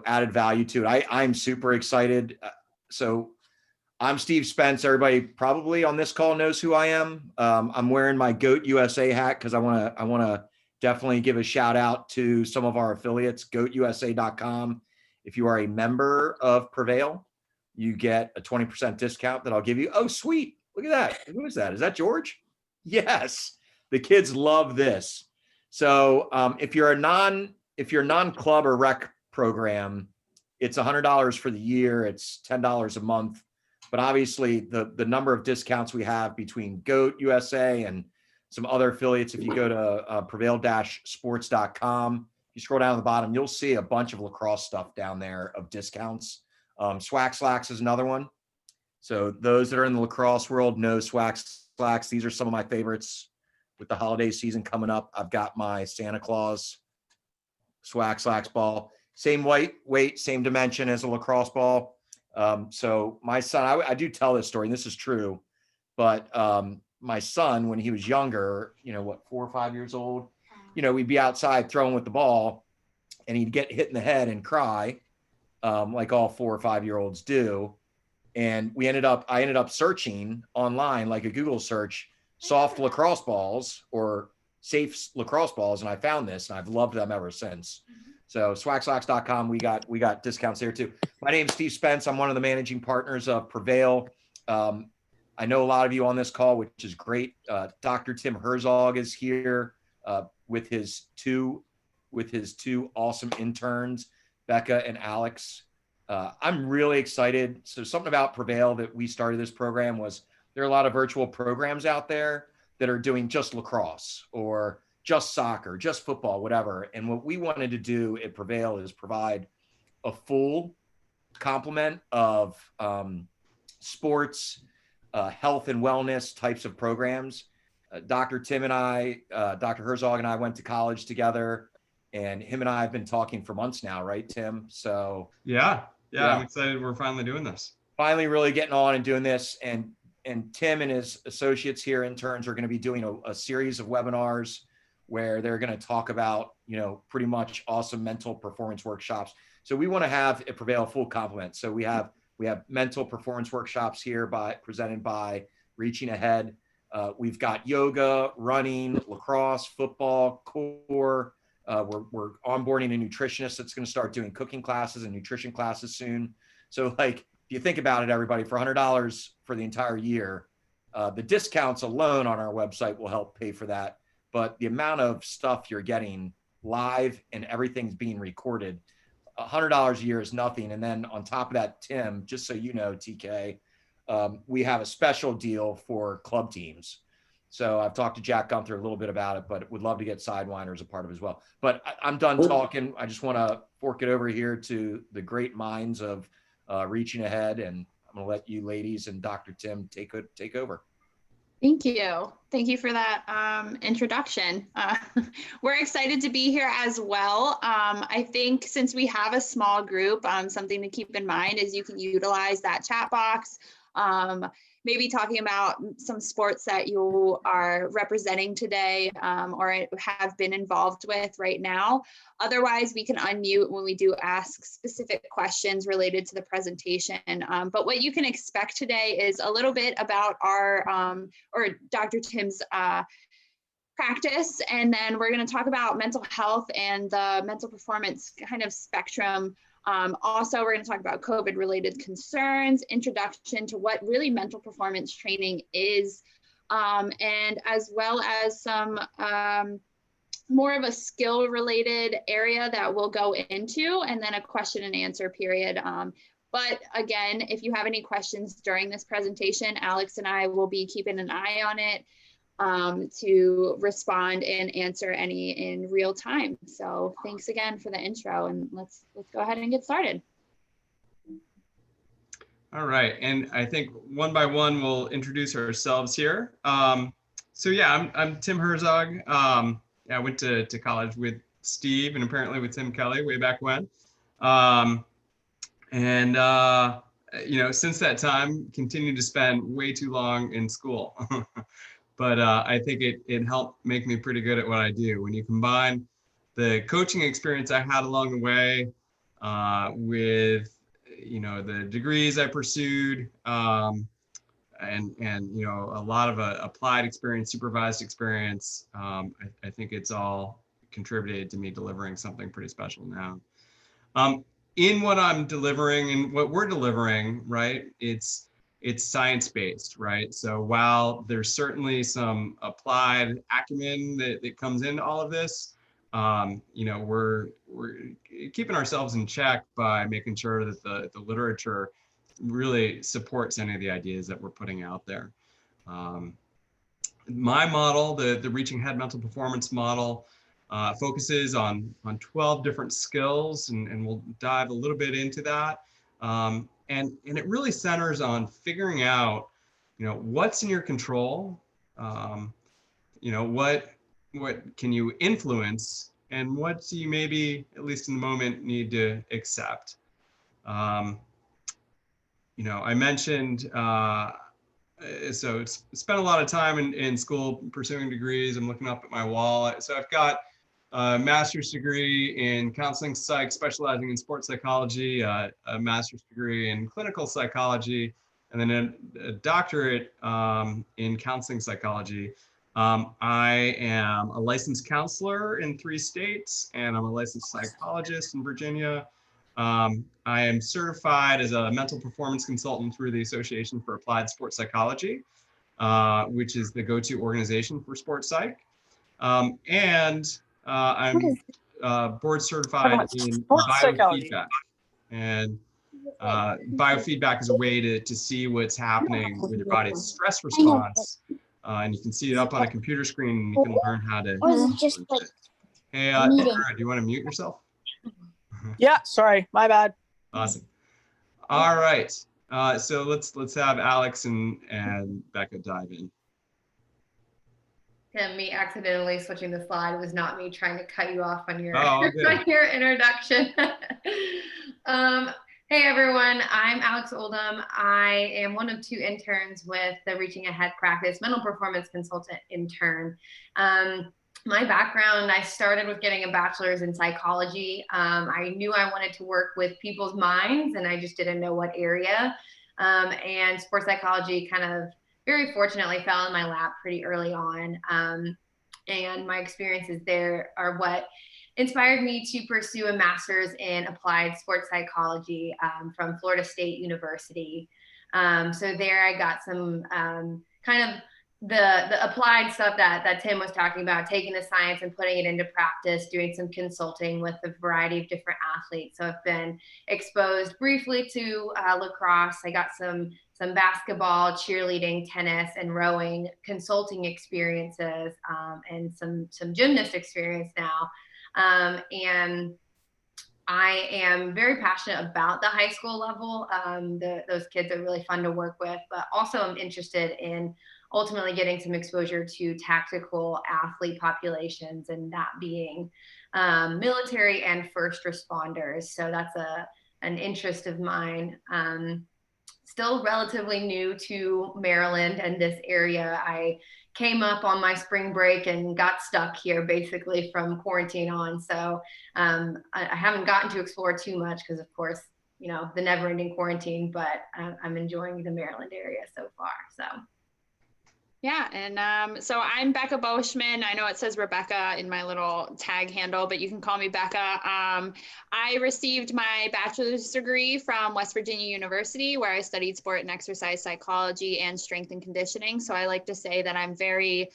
added value to it. I'm super excited. So I'm Steve Spence. Everybody probably on this call knows who I am. I'm wearing my GOAT USA hat because I want to definitely give a shout out to some of our affiliates, goatusa.com. If you are a member of Prevail, you get a 20% discount that I'll give you. Oh, sweet. Look at that. Who is that? Is that George? Yes. The kids love this. So if you're a non-club or rec program, it's $100 for the year. It's $10 a month. But obviously the number of discounts we have between GOAT USA and some other affiliates, if you go to prevail-sports.com, you scroll down to the bottom, you'll see a bunch of lacrosse stuff down there of discounts. Swag Slacks is another one. So those that are in the lacrosse world know Swag Slacks. These are some of my favorites. With the holiday season coming up, I've got my Santa Claus Swag Slacks ball. Same weight, same dimension as a lacrosse ball. So my son, I do tell this story, and this is true, but my son, when he was younger, 4 or 5 years old, we'd be outside throwing with the ball, and he'd get hit in the head and cry, like all 4 or 5 year olds do. And I ended up searching online, like a Google search, soft lacrosse balls or safe lacrosse balls, and I found this, and I've loved them ever since. So swagslacks.com, we got discounts there too. My name's Steve Spence. I'm one of the managing partners of Prevail. I know a lot of you on this call, which is great. Dr. Tim Herzog is here with his two awesome interns, Becca and Alex. I'm really excited. So something about Prevail that we started this program was there are a lot of virtual programs out there that are doing just lacrosse or just soccer, just football, whatever. And what we wanted to do at Prevail is provide a full complement of sports, health and wellness types of programs. Dr. Tim and I, Dr. Herzog and I went to college together, and him and I have been talking for months now, right, Tim? So yeah, I'm excited we're finally doing this. Finally really getting on and doing this. And Tim and his associates here, interns, are going to be doing a series of webinars where they're going to talk about, pretty much awesome mental performance workshops. So we want to have at Prevail a full complement. So we have mental performance workshops here presented by Reaching Ahead. We've got yoga, running, lacrosse, football, core. We're onboarding a nutritionist that's going to start doing cooking classes and nutrition classes soon. So if you think about it, everybody, for $100 for the entire year, the discounts alone on our website will help pay for that. But the amount of stuff you're getting live and everything's being recorded, $100 a year is nothing. And then on top of that, Tim, just so you know, TK, we have a special deal for club teams. So I've talked to Jack Gunther a little bit about it, but would love to get Sidewinders a part of it as well. But I'm done talking. I just want to fork it over here to the great minds of Reaching Ahead, and I'm going to let you ladies and Dr. Tim take over. Thank you. Thank you for that introduction. We're excited to be here as well. I think since we have a small group, something to keep in mind is you can utilize that chat box, maybe talking about some sports that you are representing today or have been involved with right now. Otherwise, we can unmute when we do ask specific questions related to the presentation. But what you can expect today is a little bit about our, or Dr. Tim's practice, and then we're going to talk about mental health and the mental performance kind of spectrum. Also, we're going to talk about COVID-related concerns, introduction to what really mental performance training is, and as well as some more of a skill-related area that we'll go into, and then a question and answer period. But again, if you have any questions during this presentation, Alex and I will be keeping an eye on it to respond and answer any in real time. So thanks again for the intro, and let's go ahead and get started. All right, and I think one by one we'll introduce ourselves here. So yeah, I'm Tim Herzog. I went to college with Steve and apparently with Tim Kelly way back when. Since that time, continued to spend way too long in school. But I think it helped make me pretty good at what I do. When you combine the coaching experience I had along the way, with, you know, the degrees I pursued, and you know, a lot of applied experience, supervised experience. I think it's all contributed to me delivering something pretty special now. In what I'm delivering and what we're delivering, right? It's science-based, right? So while there's certainly some applied acumen that comes into all of this, you know, we're keeping ourselves in check by making sure that the literature really supports any of the ideas that we're putting out there. My model, the Reaching Ahead mental performance model, focuses on 12 different skills, and we'll dive a little bit into that. And it really centers on figuring out, you know, what's in your control, you know, what can you influence, and what do you maybe, at least in the moment, need to accept. You know, I mentioned, so spent a lot of time in school pursuing degrees. I'm looking up at my wall. So I've got a master's degree in counseling psych, specializing in sports psychology, a master's degree in clinical psychology, and then a doctorate in counseling psychology. I am a licensed counselor in 3 states, and I'm a licensed psychologist in Virginia. I am certified as a mental performance consultant through the Association for Applied Sports Psychology, which is the go-to organization for sports psych. And I'm board certified in biofeedback. And biofeedback is a way to see what's happening with your body's stress response. And you can see it up on a computer screen, and you can learn how to. Hey, Tara, do you want to mute yourself? Yeah, sorry, my bad. Awesome. All right. So let's have Alex and Becca dive in. Tim, me accidentally switching the slide was not me trying to cut you off on your, on your introduction. Hey everyone, I'm Alex Oldham. I am one of 2 interns with the Reaching Ahead practice, mental performance consultant intern. My background, I started with getting a bachelor's in psychology. I knew I wanted to work with people's minds, and I just didn't know what area. And sports psychology kind of very fortunately fell in my lap pretty early on. And my experiences there are what inspired me to pursue a master's in applied sports psychology from Florida State University. So there I got some kind of the applied stuff that Tim was talking about, taking the science and putting it into practice, doing some consulting with a variety of different athletes. So I've been exposed briefly to lacrosse. I got some basketball, cheerleading, tennis, and rowing consulting experiences, and some gymnast experience now. And I am very passionate about the high school level. Those kids are really fun to work with, but also I'm interested in ultimately getting some exposure to tactical athlete populations, and that being military and first responders. So that's an interest of mine. Still relatively new to Maryland and this area. I came up on my spring break and got stuck here basically from quarantine on. So I haven't gotten to explore too much because, of course, you know, the never-ending quarantine, but I'm enjoying the Maryland area so far. So. Yeah, and so I'm Becca Boschman. I know it says Rebecca in my little tag handle, but you can call me Becca. I received my bachelor's degree from West Virginia University, where I studied sport and exercise psychology and strength and conditioning. So I like to say that I'm very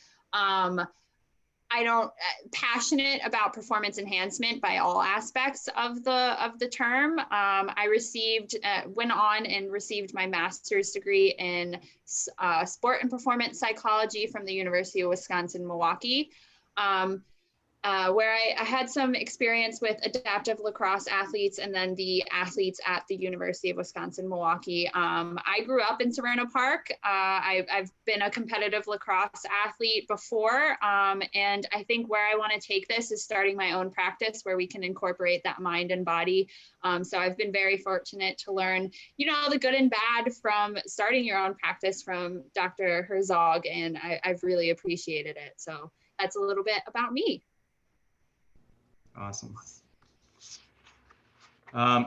passionate about performance enhancement by all aspects of the term. I went on and received my master's degree in sport and performance psychology from the University of Wisconsin-Milwaukee. Where I had some experience with adaptive lacrosse athletes and then the athletes at the University of Wisconsin-Milwaukee. I grew up in Sereno Park. I've been a competitive lacrosse athlete before. And I think where I want to take this is starting my own practice where we can incorporate that mind and body. So I've been very fortunate to learn, you know, the good and bad from starting your own practice from Dr. Herzog, and I've really appreciated it. So that's a little bit about me. Awesome.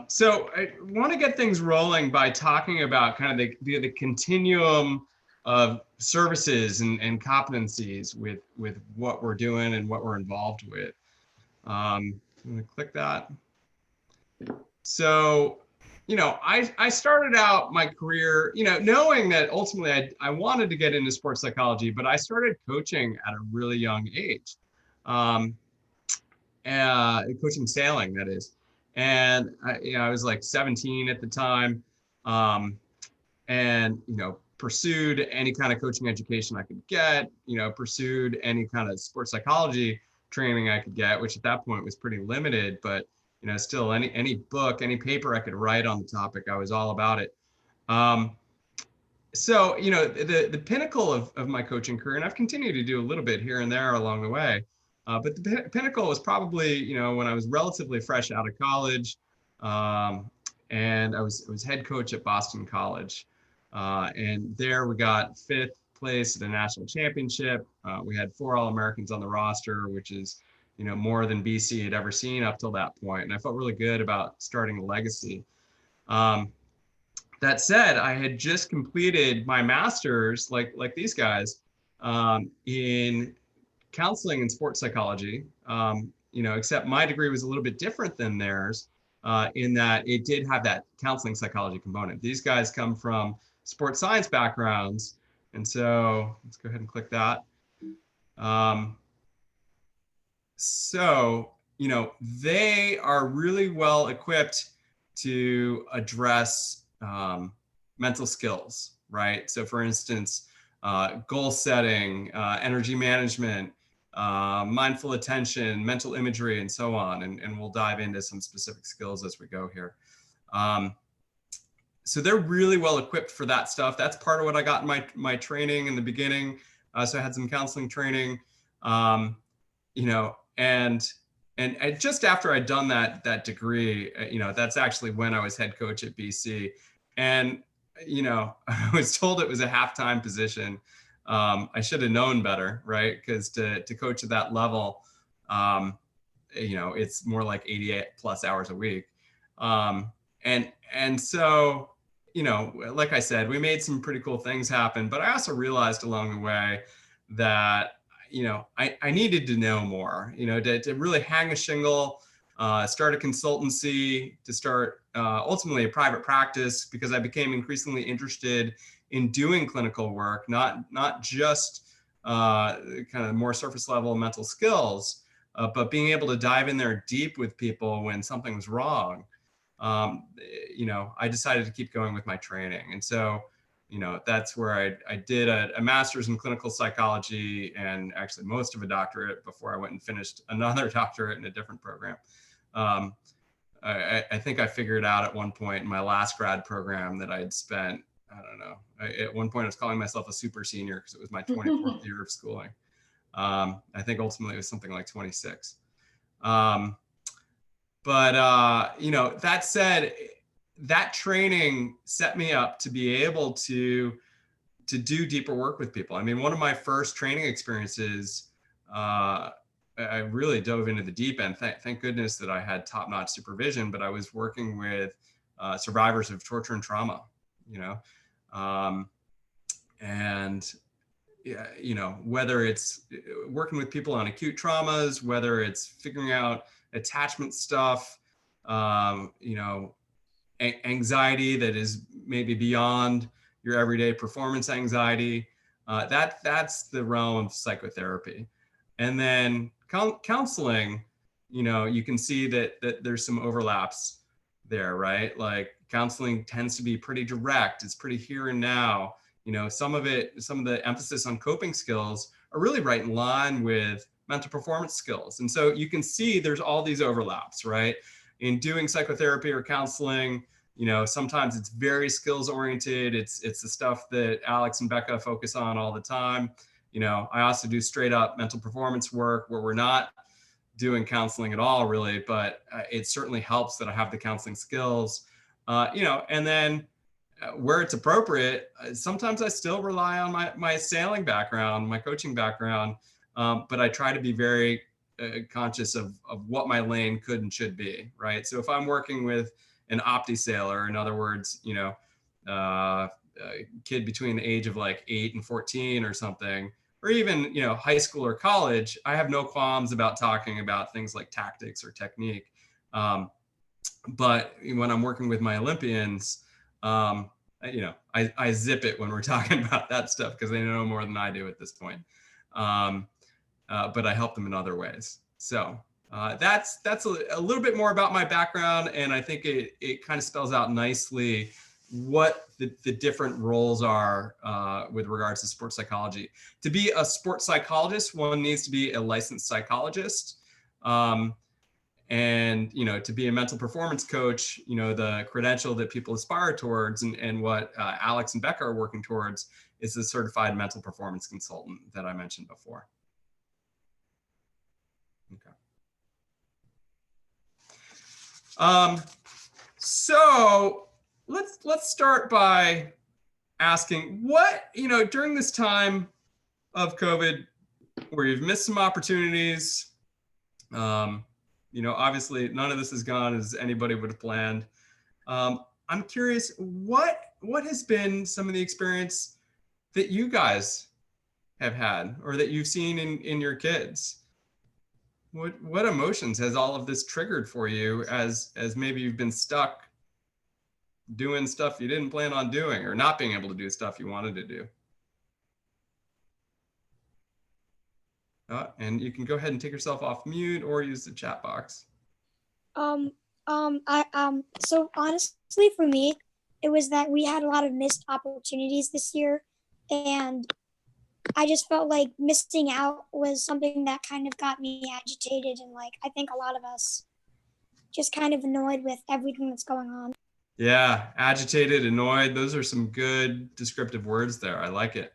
So I want to get things rolling by talking about kind of the continuum of services and competencies with what we're doing and what we're involved with. I'm going to click that. So, I started out my career, knowing that ultimately I wanted to get into sports psychology, but I started coaching at a really young age, coaching sailing, that is. And I was like 17 at the time, and pursued any kind of coaching education I could get. Pursued any kind of sports psychology training I could get, which at that point was pretty limited. But still, any book, any paper I could write on the topic, I was all about it. So the pinnacle of my coaching career, and I've continued to do a little bit here and there along the way. But the pinnacle was probably, when I was relatively fresh out of college, and I was head coach at Boston College. And there we got 5th place at a national championship. We had 4 All-Americans on the roster, which is, more than BC had ever seen up till that point. And I felt really good about starting a legacy. That said, I had just completed my master's, like these guys, in counseling and sports psychology, except my degree was a little bit different than theirs, in that it did have that counseling psychology component. These guys come from sports science backgrounds. And so let's go ahead and click that. So, they are really well equipped to address mental skills, right? So for instance, goal setting, energy management, mindful attention, mental imagery, and so on. And we'll dive into some specific skills as we go here. So they're really well equipped for that stuff. That's part of what I got in my training in the beginning. So I had some counseling training, and just after I'd done that degree, that's actually when I was head coach at BC. And, I was told it was a half-time position. I should have known better, right? Because to coach at that level, it's more like 88 plus hours a week. And so, like I said, we made some pretty cool things happen, but I also realized along the way that, I needed to know more, to really hang a shingle, start a consultancy, to start ultimately a private practice, because I became increasingly interested in doing clinical work, not just kind of more surface level mental skills, but being able to dive in there deep with people when something was wrong. I decided to keep going with my training. And so, that's where I did a master's in clinical psychology, and actually most of a doctorate before I went and finished another doctorate in a different program. I think I figured out at one point in my last grad program that I'd spent, I don't know, at one point I was calling myself a super senior because it was my 24th year of schooling. I think ultimately it was something like 26. But that said, that training set me up to be able to do deeper work with people. I mean, one of my first training experiences, I really dove into the deep end. Thank goodness that I had top-notch supervision, but I was working with survivors of torture and trauma, and whether it's working with people on acute traumas, whether it's figuring out attachment stuff, anxiety that is maybe beyond your everyday performance anxiety, that's the realm of psychotherapy. And then counseling, you can see that there's some overlaps there, right? Like counseling tends to be pretty direct. It's pretty here and now. Some of the emphasis on coping skills are really right in line with mental performance skills. And so you can see there's all these overlaps, right? In doing psychotherapy or counseling, sometimes it's very skills oriented. It's the stuff that Alex and Becca focus on all the time. I also do straight up mental performance work where we're not doing counseling at all, really, but it certainly helps that I have the counseling skills, and then where it's appropriate, sometimes I still rely on my sailing background, my coaching background, but I try to be very conscious of what my lane could and should be, right? So if I'm working with an opti sailor, in other words, a kid between the age of like 8 and 14 or something, or even, high school or college, I have no qualms about talking about things like tactics or technique. But when I'm working with my Olympians, I zip it when we're talking about that stuff because they know more than I do at this point. But I help them in other ways. So that's a little bit more about my background, and I think it kind of spells out nicely what the different roles are with regards to sports psychology. To be a sports psychologist, one needs to be a licensed psychologist. And, to be a mental performance coach, the credential that people aspire towards and what Alex and Becca are working towards is the certified mental performance consultant that I mentioned before. Okay. So let's start by asking what, during this time of COVID where you've missed some opportunities, obviously none of this has gone as anybody would have planned. I'm curious, what has been some of the experience that you guys have had or that you've seen in your kids? What emotions has all of this triggered for you as maybe you've been stuck doing stuff you didn't plan on doing or not being able to do stuff you wanted to do? And you can go ahead and take yourself off mute or use the chat box. So honestly, for me, it was that we had a lot of missed opportunities this year, and I just felt like missing out was something that kind of got me agitated, and I think a lot of us just kind of annoyed with everything that's going on. Yeah, agitated, annoyed. Those are some good descriptive words there. I like it.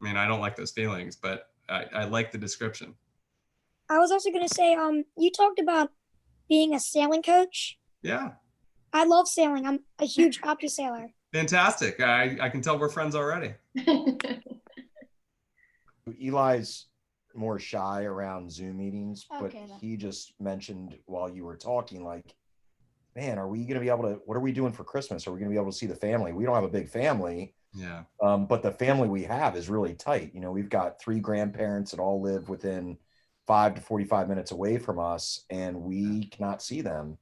I mean, I don't like those feelings, but I like the description. I was also going to say, you talked about being a sailing coach. Yeah. I love sailing. I'm a huge opti sailor. Fantastic. I can tell we're friends already. Eli's more shy around Zoom meetings, but Okay, then. he just mentioned while you were talking, man, are we going to be able to, what are we doing for Christmas? Are we going to be able to see the family? We don't have a big family. Yeah. But the family we have is really tight. We've got 3 grandparents that all live within 5 to 45 minutes away from us, and we cannot see them.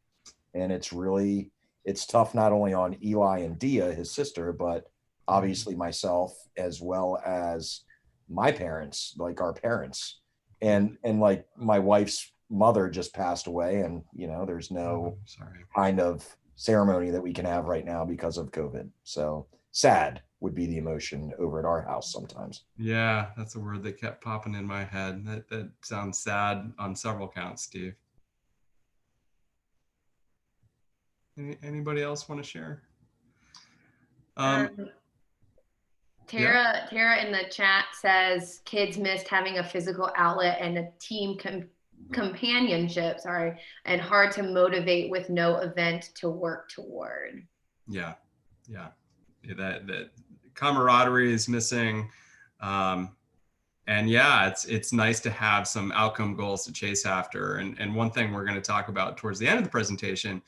And it's tough not only on Eli and Dia, his sister, but obviously myself, as well as my parents, our parents. And my wife's mother just passed away, and there's no kind of ceremony that we can have right now because of COVID. So sad would be the emotion over at our house sometimes. Yeah, that's a word that kept popping in my head. That sounds sad on several counts, Steve. Anybody else want to share? Tara in the chat says kids missed having a physical outlet and a team companionship, and hard to motivate with no event to work toward. Yeah. That camaraderie is missing. And yeah, it's nice to have some outcome goals to chase after. And one thing we're going to talk about towards the end of the presentation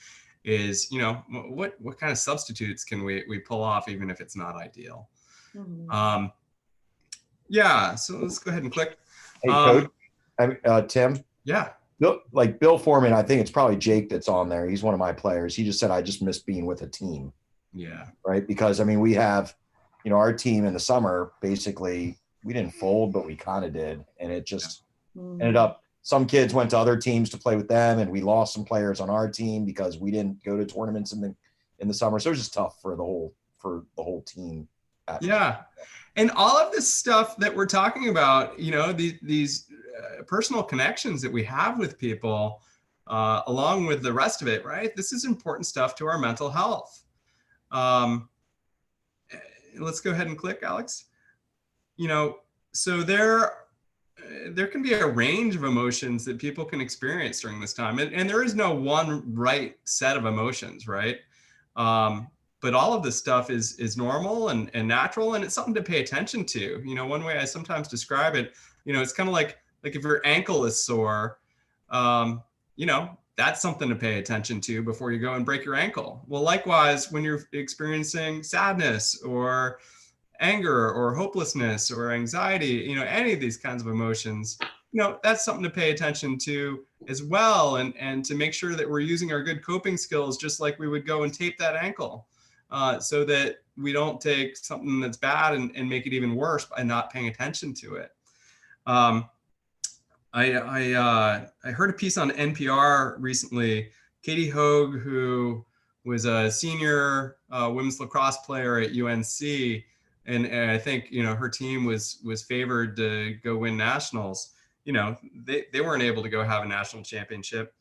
is, what kind of substitutes can we pull off, even if it's not ideal? Mm-hmm. Yeah, so let's go ahead and click. Hey, Coach, Tim. Yeah. Bill Foreman, I think it's probably Jake that's on there. He's one of my players. He just said, I just miss being with a team. Yeah. Right. Because we have, our team in the summer, basically we didn't fold, but we kind of did. And it just ended up, some kids went to other teams to play with them, and we lost some players on our team because we didn't go to tournaments in the summer. So it was just tough for the whole team. Yeah. And all of this stuff that we're talking about, these personal connections that we have with people, along with the rest of it, right? This is important stuff to our mental health. Let's go ahead and click, Alex. So there can be a range of emotions that people can experience during this time. And there is no one right set of emotions, right? But all of this stuff is normal and natural, and it's something to pay attention to. One way I sometimes describe it, it's kind of like if your ankle is sore you know, that's something to pay attention to before you go and break your ankle. Well, likewise, when you're experiencing sadness or anger or hopelessness or anxiety, you know, any of these kinds of emotions, you know, that's something to pay attention to as well. And to make sure that we're using our good coping skills, just like we would go and tape that ankle, so that we don't take something that's bad and make it even worse by not paying attention to it. I heard a piece on NPR recently. Katie Hogue, who was a senior women's lacrosse player at UNC, and I think, you know, her team was favored to go win nationals. You know, they weren't able to go have a national championship.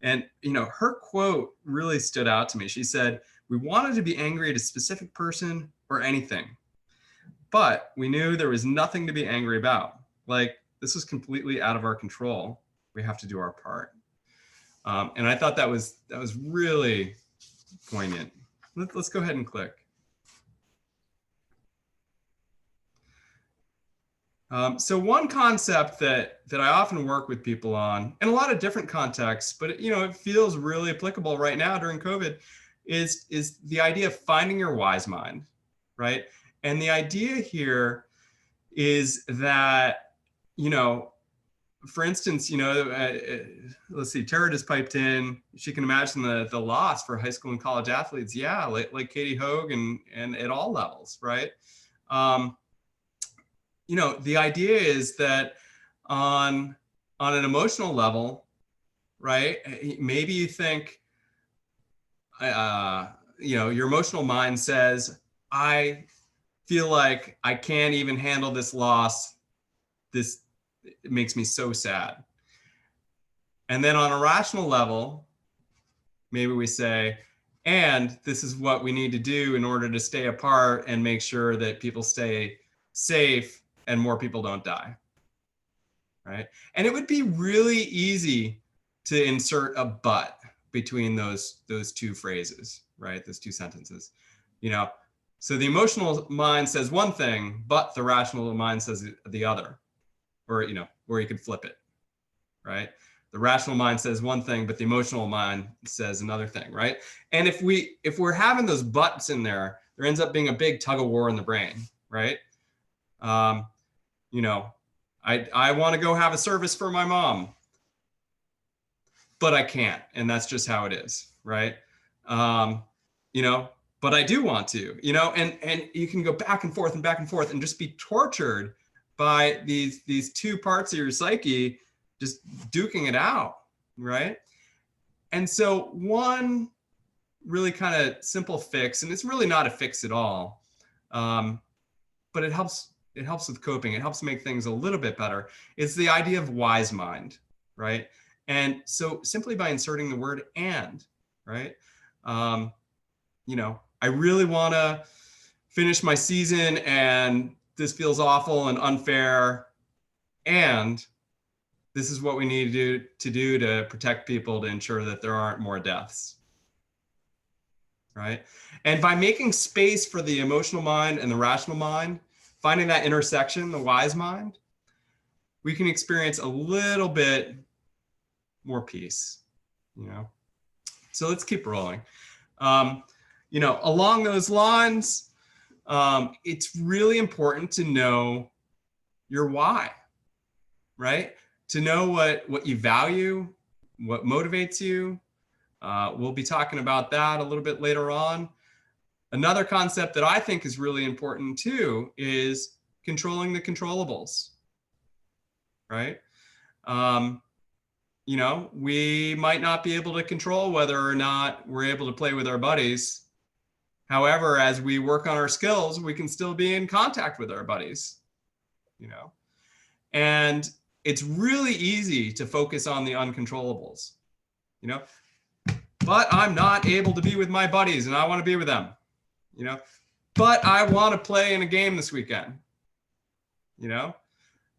And, you know, her quote really stood out to me. She said, "We wanted to be angry at a specific person or anything, but we knew there was nothing to be angry about. Like, this was completely out of our control. We have to do our part." And I thought that was really poignant. Let's go ahead and click. So one concept that I often work with people on in a lot of different contexts, but you know, it feels really applicable right now during COVID, is the idea of finding your wise mind, right? And the idea here is that, you know, for instance, you know, let's see, Tara just piped in. She can imagine the loss for high school and college athletes. Yeah, like Katie Hogue and at all levels, right? You know, the idea is that on an emotional level, right? Maybe you think, you know, your emotional mind says, I feel like I can't even handle this loss. It makes me so sad. And then on a rational level, maybe we say, and this is what we need to do in order to stay apart and make sure that people stay safe and more people don't die, right? And it would be really easy to insert a but between those two phrases, right? Those two sentences, you know. So the emotional mind says one thing, but the rational mind says the other, or, you know, or you could flip it, right? The rational mind says one thing, but the emotional mind says another thing, right? And if we're having those buts in there ends up being a big tug of war in the brain, right? You know, I want to go have a service for my mom, but I can't, and that's just how it is, right? You know, but I do want to, you know, and you can go back and forth and just be tortured by these two parts of your psyche just duking it out, right? And so one really kind of simple fix, and it's really not a fix at all, but it helps with coping. It helps make things a little bit better. It's the idea of wise mind, right? And so simply by inserting the word and, right? You know, I really want to finish my season and this feels awful and unfair, and this is what we need to do to protect people, to ensure that there aren't more deaths, right? And by making space for the emotional mind and the rational mind, finding that intersection, the wise mind, we can experience a little bit more peace, you know? So let's keep rolling. You know, along those lines, it's really important to know your why, right? To know what you value, what motivates you. We'll be talking about that a little bit later on. Another concept that I think is really important too is controlling the controllables, right? You know, we might not be able to control whether or not we're able to play with our buddies. However, as we work on our skills, we can still be in contact with our buddies, you know? And it's really easy to focus on the uncontrollables, you know? But I'm not able to be with my buddies and I want to be with them, you know? But I want to play in a game this weekend, you know?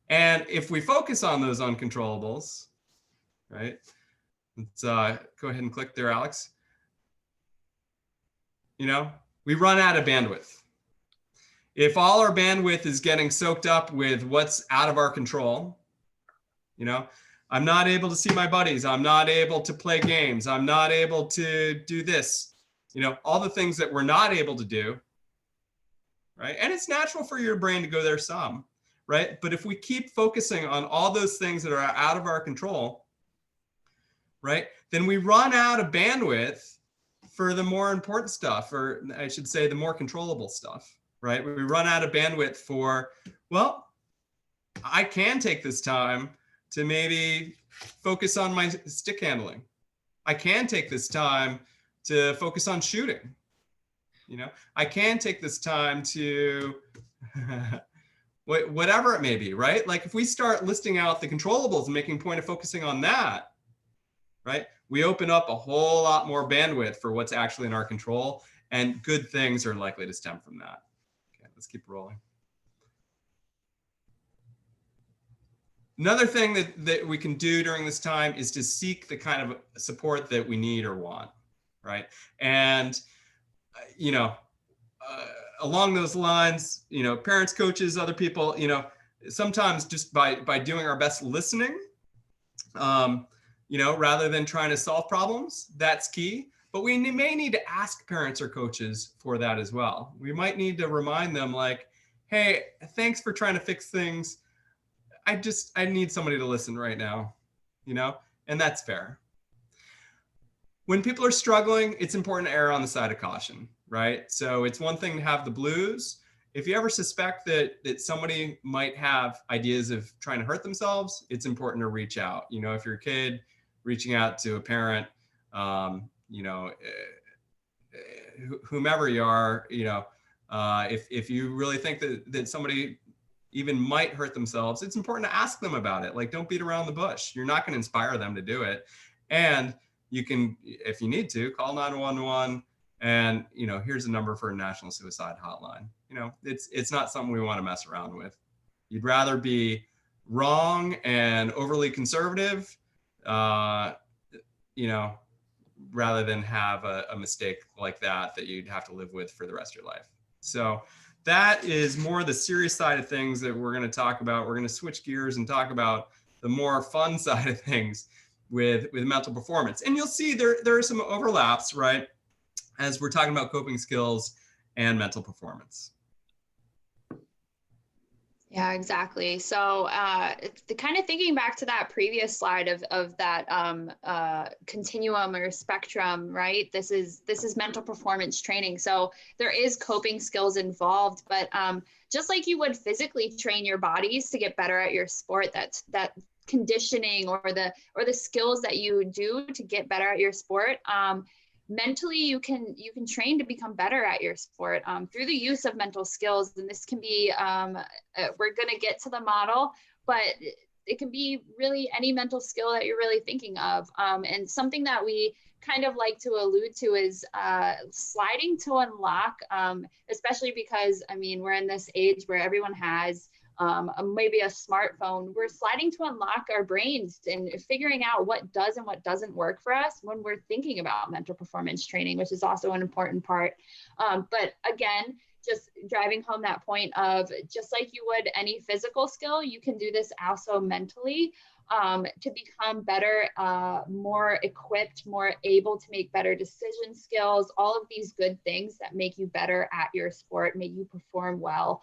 And if we focus on those uncontrollables, right? Let's go ahead and click there, Alex. You know, we run out of bandwidth. If all our bandwidth is getting soaked up with what's out of our control, you know, I'm not able to see my buddies. I'm not able to play games. I'm not able to do this. You know, all the things that we're not able to do, right? And it's natural for your brain to go there some, right? But if we keep focusing on all those things that are out of our control, right, then we run out of bandwidth for the more important stuff, or I should say the more controllable stuff, right? We run out of bandwidth for, well, I can take this time to maybe focus on my stick handling. I can take this time to focus on shooting. You know, I can take this time to whatever it may be, right? Like if we start listing out the controllables and making a point of focusing on that, right, we open up a whole lot more bandwidth for what's actually in our control, and good things are likely to stem from that. Okay, let's keep rolling. Another thing that we can do during this time is to seek the kind of support that we need or want, right? And, you know, along those lines, you know, parents, coaches, other people, you know, sometimes just by doing our best listening, you know, rather than trying to solve problems, that's key. But we may need to ask parents or coaches for that as well. We might need to remind them like, hey, thanks for trying to fix things. I need somebody to listen right now, you know, and that's fair. When people are struggling, it's important to err on the side of caution, right? So it's one thing to have the blues. If you ever suspect that somebody might have ideas of trying to hurt themselves, it's important to reach out. You know, if you're a kid, reaching out to a parent, you know, whomever you are, you know, if you really think that somebody even might hurt themselves, it's important to ask them about it. Like, don't beat around the bush. You're not going to inspire them to do it. And you can, if you need to, call 911, and, you know, here's a number for a national suicide hotline. You know, it's not something we want to mess around with. You'd rather be wrong and overly conservative, you know, rather than have a mistake like that you'd have to live with for the rest of your life. So that is more the serious side of things that we're going to talk about. We're going to switch gears and talk about the more fun side of things with mental performance. And you'll see there are some overlaps, right, as we're talking about coping skills and mental performance. Yeah, exactly. So the kind of thinking back to that previous slide of that continuum or spectrum, right? This is mental performance training. So there is coping skills involved, but just like you would physically train your bodies to get better at your sport, that conditioning or the skills that you do to get better at your sport, mentally you can train to become better at your sport through the use of mental skills. And this can be we're going to get to the model, but it can be really any mental skill that you're really thinking of. And something that we kind of like to allude to is sliding to unlock, especially because, I mean, we're in this age where everyone has maybe a smartphone. We're sliding to unlock our brains and figuring out what does and what doesn't work for us when we're thinking about mental performance training, which is also an important part. But again, just driving home that point of just like you would any physical skill, you can do this also mentally to become better, more equipped, more able to make better decision skills, all of these good things that make you better at your sport, make you perform well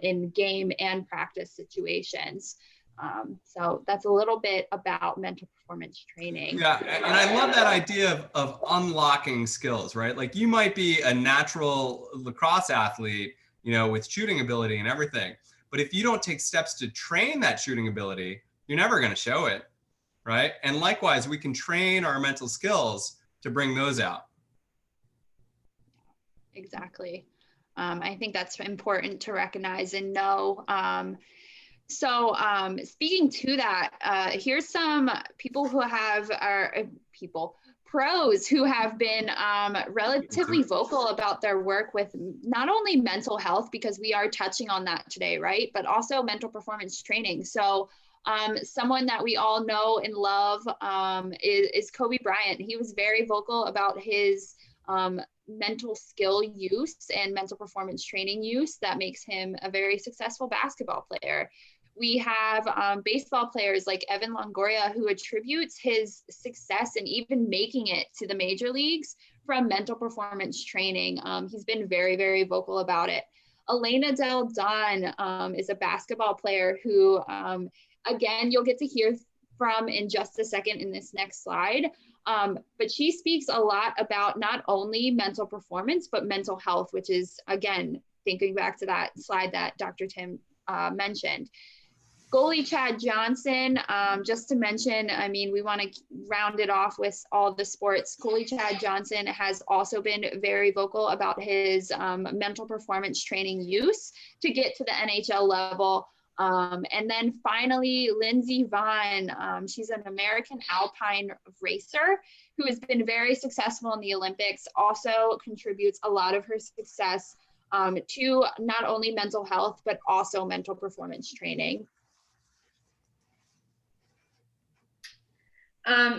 in game and practice situations. So that's a little bit about mental performance training. Yeah, and I love that idea of unlocking skills, right? Like you might be a natural lacrosse athlete, you know, with shooting ability and everything, but if you don't take steps to train that shooting ability, you're never going to show it, right? And likewise, we can train our mental skills to bring those out. Exactly. I think that's important to recognize and know. So speaking to that, here's some people who pros who have been relatively vocal about their work with not only mental health, because we are touching on that today, right? But also mental performance training. So someone that we all know and love is Kobe Bryant. He was very vocal about his mental skill use and mental performance training use that makes him a very successful basketball player. We have baseball players like Evan Longoria, who attributes his success and even making it to the major leagues from mental performance training. He's been very, very vocal about it. Elena Del Don is a basketball player who, again, you'll get to hear from in just a second in this next slide. But she speaks a lot about not only mental performance, but mental health, which is, again, thinking back to that slide that Dr. Tim mentioned. Goalie Chad Johnson, just to mention, I mean, we want to round it off with all the sports. Goalie Chad Johnson has also been very vocal about his mental performance training use to get to the NHL level. And then finally, Lindsey Vonn, she's an American alpine racer who has been very successful in the Olympics, also contributes a lot of her success to not only mental health, but also mental performance training.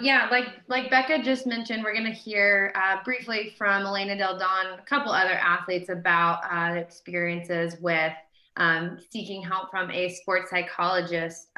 Yeah, like Becca just mentioned, we're going to hear briefly from Elena Del Don, a couple other athletes about experiences with seeking help from a sports psychologist.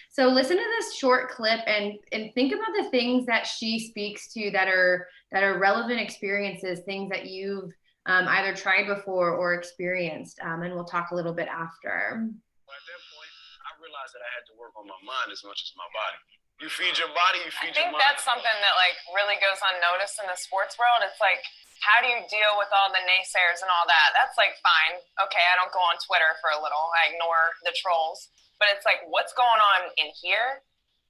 So listen to this short clip and think about the things that she speaks to that are relevant experiences, things that you've either tried before or experienced. And we'll talk a little bit after. At that point, I realized that I had to work on my mind as much as my body. You feed your body, you feed your mind. I think that's something that like really goes unnoticed in the sports world. It's like, how do you deal with all the naysayers and all that? That's like fine. Okay, I don't go on Twitter for a little. I ignore the trolls. But it's like, what's going on in here?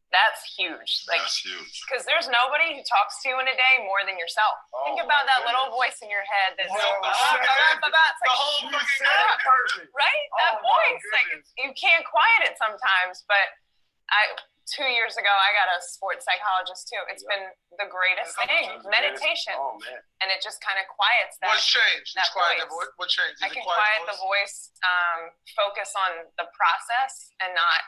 That's huge. Like, That's huge. Because there's nobody who talks to you in a day more than yourself. Think about that little voice in your head that's like, the whole fucking person. right? That voice, like, you can't quiet it sometimes. But 2 years ago, I got a sports psychologist too. It's been the greatest thing, meditation. Oh man! And it just kind of quiets that. What's changed? That Quiet voice. What changed? I can quiet the voice, focus on the process, and not,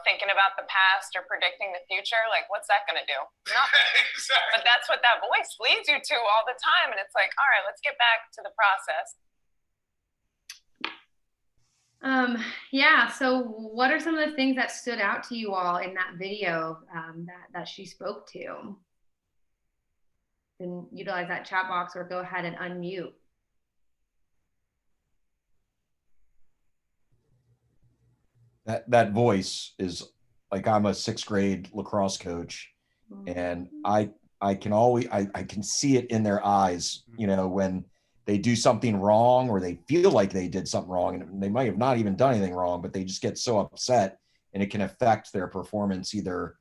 thinking about the past or predicting the future. Like, what's that going to do? Nothing. Exactly. But that's what that voice leads you to all the time. And it's like, all right, let's get back to the process. Yeah, so what are some of the things that stood out to you all in that video that she spoke to? And utilize that chat box or go ahead and unmute. That voice is like, I'm a 6th grade lacrosse coach, and I can see it in their eyes, when they do something wrong or they feel like they did something wrong, and they might have not even done anything wrong, but they just get so upset, and it can affect their performance either,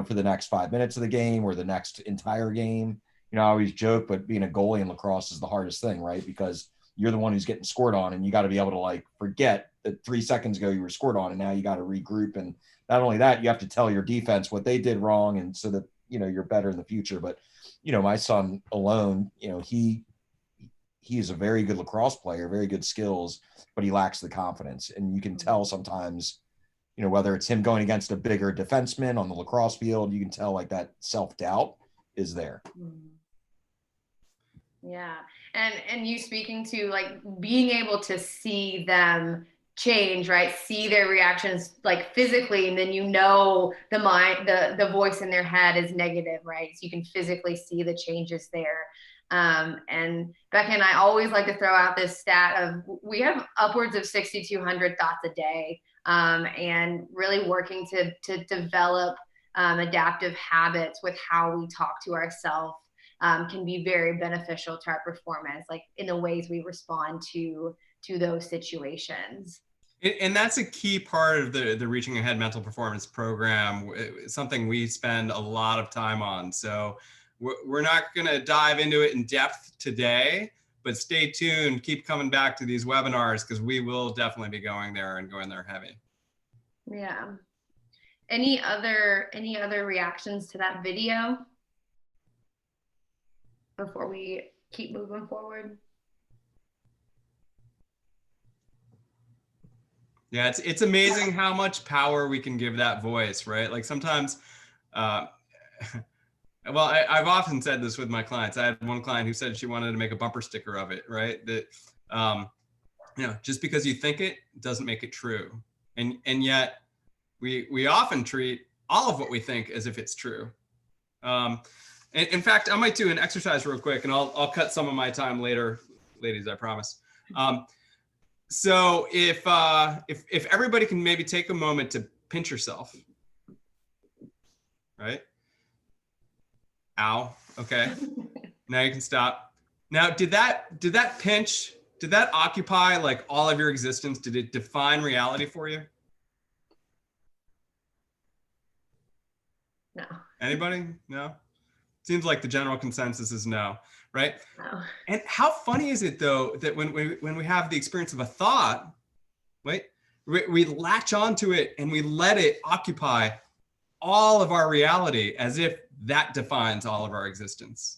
for the next 5 minutes of the game or the next entire game. I always joke, but being a goalie in lacrosse is the hardest thing, right? Because you're the one who's getting scored on, and you got to be able to like forget that 3 seconds ago you were scored on, and now you got to regroup. And not only that, you have to tell your defense what they did wrong, and so that, you're better in the future. But, my son alone, he is a very good lacrosse player, very good skills, but he lacks the confidence. And you can tell sometimes, whether it's him going against a bigger defenseman on the lacrosse field, you can tell like that self-doubt is there. Yeah. And you speaking to like being able to see them change, right? See their reactions like physically, and then the mind, the voice in their head is negative, right? So you can physically see the changes there. And Becca and I always like to throw out this stat of we have upwards of 6,200 thoughts a day, and really working to develop adaptive habits with how we talk to ourselves can be very beneficial to our performance, like in the ways we respond to those situations. And that's a key part of the Reaching Ahead mental performance program. It's something we spend a lot of time on. So we're not going to dive into it in depth today, but stay tuned. Keep coming back to these webinars because we will definitely be going there and going there heavy. Yeah. Any other reactions to that video before we keep moving forward? Yeah, it's amazing how much power we can give that voice, right? Like sometimes, well, I've often said this with my clients. I had one client who said she wanted to make a bumper sticker of it, right? That, just because you think it doesn't make it true. And yet we often treat all of what we think as if it's true. In fact, I might do an exercise real quick, and I'll cut some of my time later, ladies, I promise. So if everybody can maybe take a moment to pinch yourself, right? Ow. Okay. Now you can stop. Now, did that pinch, did that occupy like all of your existence? Did it define reality for you? No. Anybody? No? Seems like the general consensus is no, right? No. And how funny is it though that when we have the experience of a thought, right, we latch onto it and we let it occupy all of our reality as if that defines all of our existence.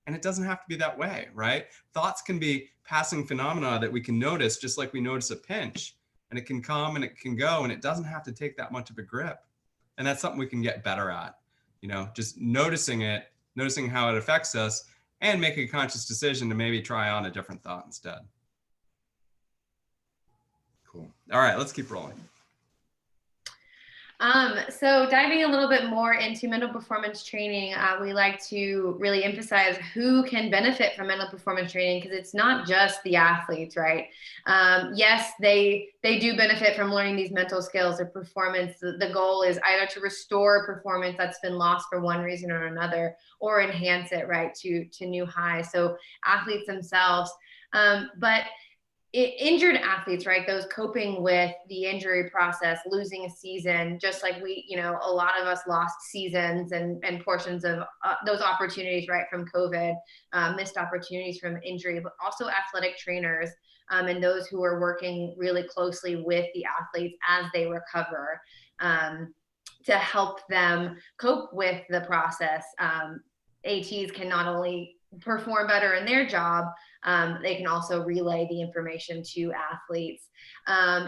And it doesn't have to be that way, right? Thoughts can be passing phenomena that we can notice, just like we notice a pinch, and it can come and it can go, and it doesn't have to take that much of a grip. And that's something we can get better at, you know, just noticing it, noticing how it affects us, and making a conscious decision to maybe try on a different thought instead. Cool. All right, let's keep rolling. So diving a little bit more into mental performance training, we like to really emphasize who can benefit from mental performance training, because it's not just the athletes, right? Yes, they do benefit from learning these mental skills or performance. The goal is either to restore performance that's been lost for one reason or another, or enhance it, right, to new highs. So athletes themselves, but injured athletes, right? Those coping with the injury process, losing a season, just like we, you know, a lot of us lost seasons and portions of those opportunities, right, from COVID, missed opportunities from injury, but also athletic trainers and those who are working really closely with the athletes as they recover to help them cope with the process. ATs can not only perform better in their job, they can also relay the information to athletes.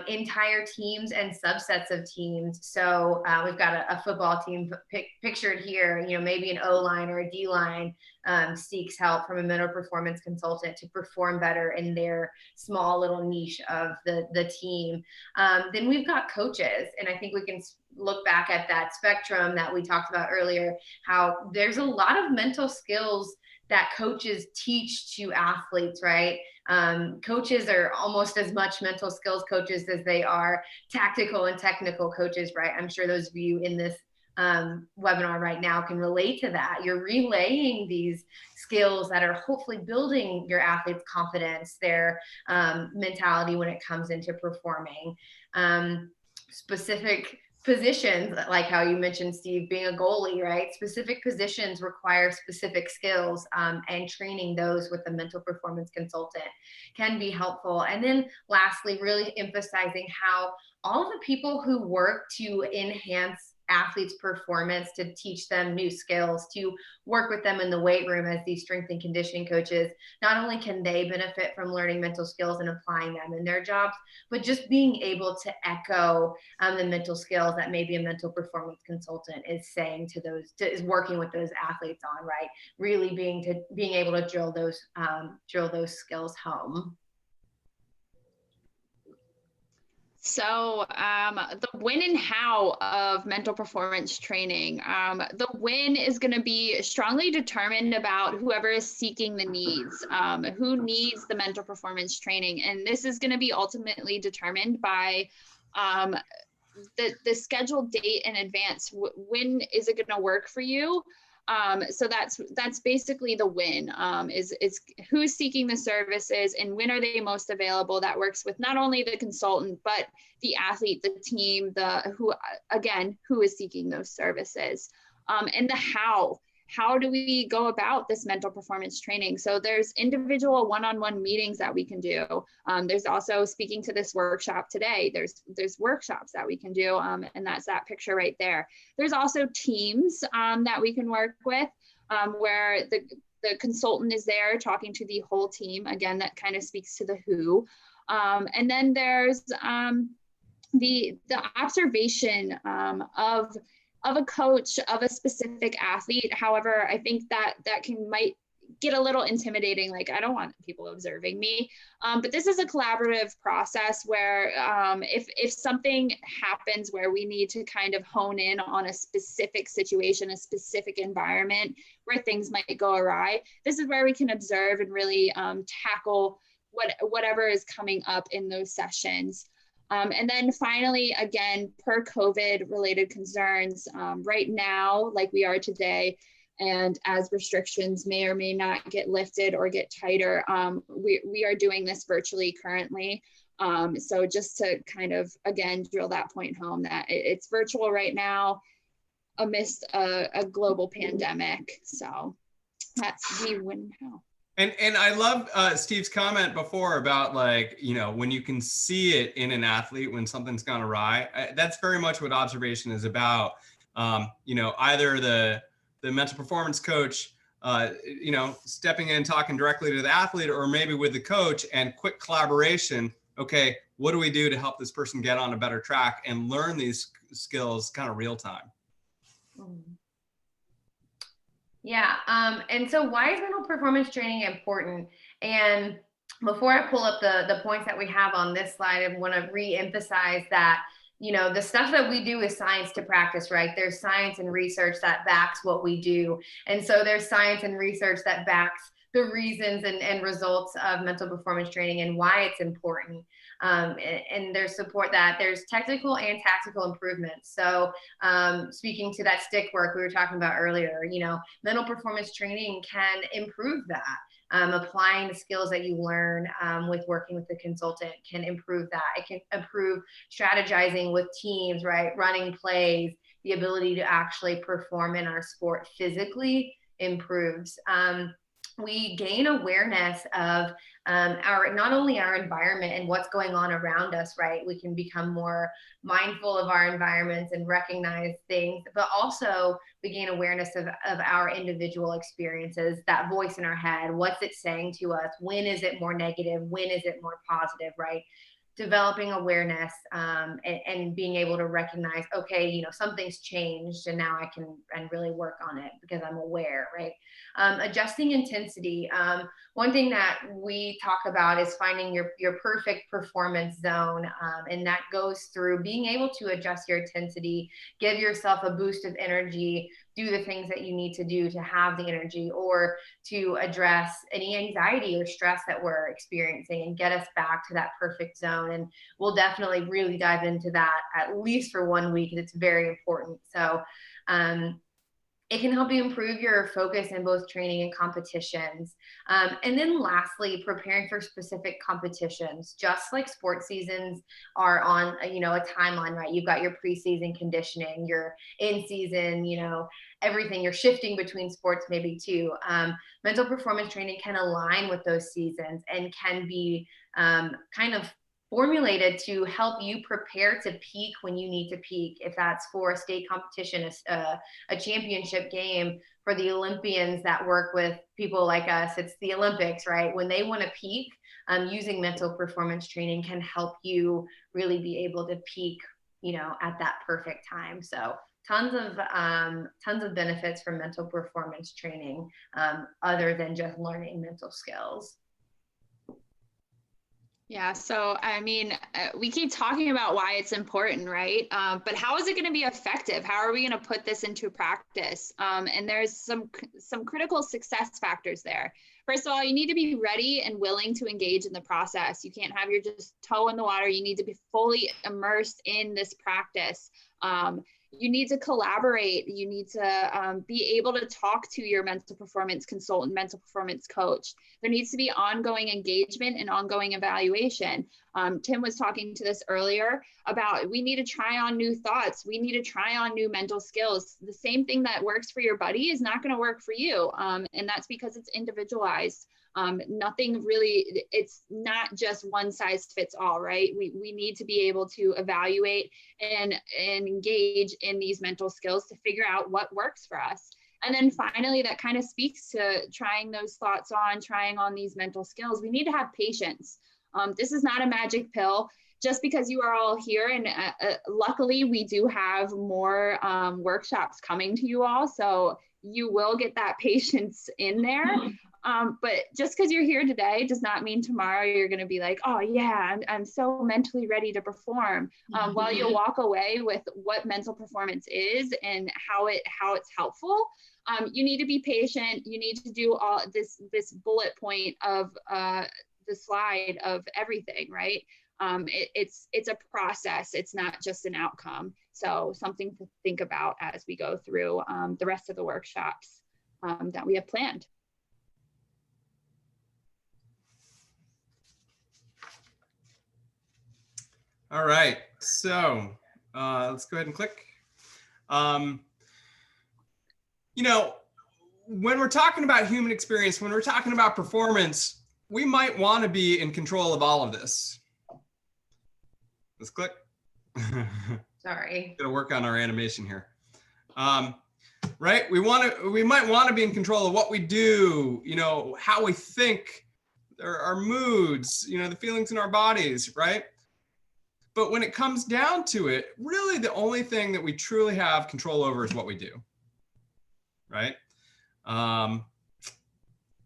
Entire teams and subsets of teams. So we've got a football team pictured here, you know, maybe an O-line or a D-line seeks help from a mental performance consultant to perform better in their small little niche of the team. Then we've got coaches, and I think we can look back at that spectrum that we talked about earlier, how there's a lot of mental skills that coaches teach to athletes, right? Coaches are almost as much mental skills coaches as they are tactical and technical coaches, right? I'm sure those of you in this webinar right now can relate to that. You're relaying these skills that are hopefully building your athletes' confidence, their mentality when it comes into performing. Specific positions, like how you mentioned, Steve, being a goalie, right? Specific positions require specific skills, and training those with a mental performance consultant can be helpful. And then lastly, really emphasizing how all of the people who work to enhance athletes' performance, to teach them new skills, to work with them in the weight room as these strength and conditioning coaches, not only can they benefit from learning mental skills and applying them in their jobs, but just being able to echo the mental skills that maybe a mental performance consultant is saying to those, is working with those athletes on, right? Really being able to drill those skills home. So the when and how of mental performance training, the when is going to be strongly determined about whoever is seeking the needs, who needs the mental performance training. And this is going to be ultimately determined by the scheduled date in advance. When is it going to work for you? So that's basically the when, is who's seeking the services and when are they most available. That works with not only the consultant, but the athlete, the team, who is seeking those services. And the how do we go about this mental performance training? So there's individual one-on-one meetings that we can do. There's also, speaking to this workshop today, there's workshops that we can do, and that's that picture right there. There's also teams that we can work with, where the consultant is there talking to the whole team. Again, that kind of speaks to the who. And then there's the observation of a coach of a specific athlete. However, I think that might get a little intimidating. Like, I don't want people observing me. But this is a collaborative process where if something happens where we need to kind of hone in on a specific situation, a specific environment where things might go awry, this is where we can observe and really tackle whatever is coming up in those sessions. And then finally, again, per COVID related concerns, right now, like we are today, and as restrictions may or may not get lifted or get tighter, we are doing this virtually currently. So just to kind of, again, drill that point home that it's virtual right now amidst a global pandemic. So that's the when how. And I love Steve's comment before about, like, you know, when you can see it in an athlete when something's gone awry. That's very much what observation is about. You know, either the mental performance coach, you know, stepping in, talking directly to the athlete, or maybe with the coach, and quick collaboration. Okay, what do we do to help this person get on a better track and learn these skills kind of real time? Yeah, and so why is mental performance training important? And before I pull up the points that we have on this slide, I want to re-emphasize that, you know, the stuff that we do is science to practice, right? There's science and research that backs what we do. And so there's science and research that backs the reasons and results of mental performance training and why it's important. And there's support that there's technical and tactical improvements. So speaking to that stick work we were talking about earlier, you know, mental performance training can improve that. Applying the skills that you learn with working with the consultant can improve that. It can improve strategizing with teams, right? Running plays, the ability to actually perform in our sport physically improves. We gain awareness of not only our environment and what's going on around us, right? We can become more mindful of our environments and recognize things, but also we gain awareness of our individual experiences, that voice in our head, what's it saying to us? When is it more negative? When is it more positive, right? Developing awareness and being able to recognize, okay, you know, something's changed and now I can really work on it because I'm aware, right? Adjusting intensity. One thing that we talk about is finding your perfect performance zone. And that goes through being able to adjust your intensity, give yourself a boost of energy, do the things that you need to do to have the energy, or to address any anxiety or stress that we're experiencing and get us back to that perfect zone. And we'll definitely really dive into that at least for 1 week, because it's very important. So it can help you improve your focus in both training and competitions. And then lastly, preparing for specific competitions. Just like sports seasons are on a timeline, right? You've got your preseason conditioning, your in-season, everything. You're shifting between sports maybe too. Mental performance training can align with those seasons and can be kind of formulated to help you prepare to peak when you need to peak. If that's for a state competition, a championship game, for the Olympians that work with people like us, it's the Olympics, right? When they want to peak, using mental performance training can help you really be able to peak, at that perfect time. So tons of benefits from mental performance training, other than just learning mental skills. Yeah, so I mean, we keep talking about why it's important, right? But how is it going to be effective? How are we going to put this into practice? And there's some critical success factors there. First of all, you need to be ready and willing to engage in the process. You can't have your just toe in the water. You need to be fully immersed in this practice. You need to collaborate. You need to be able to talk to your mental performance consultant, mental performance coach. There needs to be ongoing engagement and ongoing evaluation. Tim was talking to this earlier about we need to try on new thoughts. We need to try on new mental skills. The same thing that works for your buddy is not going to work for you. And that's because it's individualized. Nothing really, it's not just one size fits all, right? We need to be able to evaluate and engage in these mental skills to figure out what works for us. And then finally, that kind of speaks to trying those thoughts on, trying on these mental skills. We need to have patience. This is not a magic pill. Just because you are all here, and luckily we do have more workshops coming to you all, so you will get that patience in there. But just because you're here today does not mean tomorrow you're going to be like, oh yeah, I'm so mentally ready to perform. While you'll walk away with what mental performance is and how it's helpful, you need to be patient. You need to do all this bullet point of the slide of everything, right? It's a process. It's not just an outcome. So something to think about as we go through the rest of the workshops that we have planned. All right, so let's go ahead and click. You know, when we're talking about human experience, when we're talking about performance, we might want to be in control of all of this. Let's click. Sorry. Gonna work on our animation here. Right? We might want to be in control of what we do, you know, how we think, our moods, you know, the feelings in our bodies, right? But when it comes down to it, really the only thing that we truly have control over is what we do, right?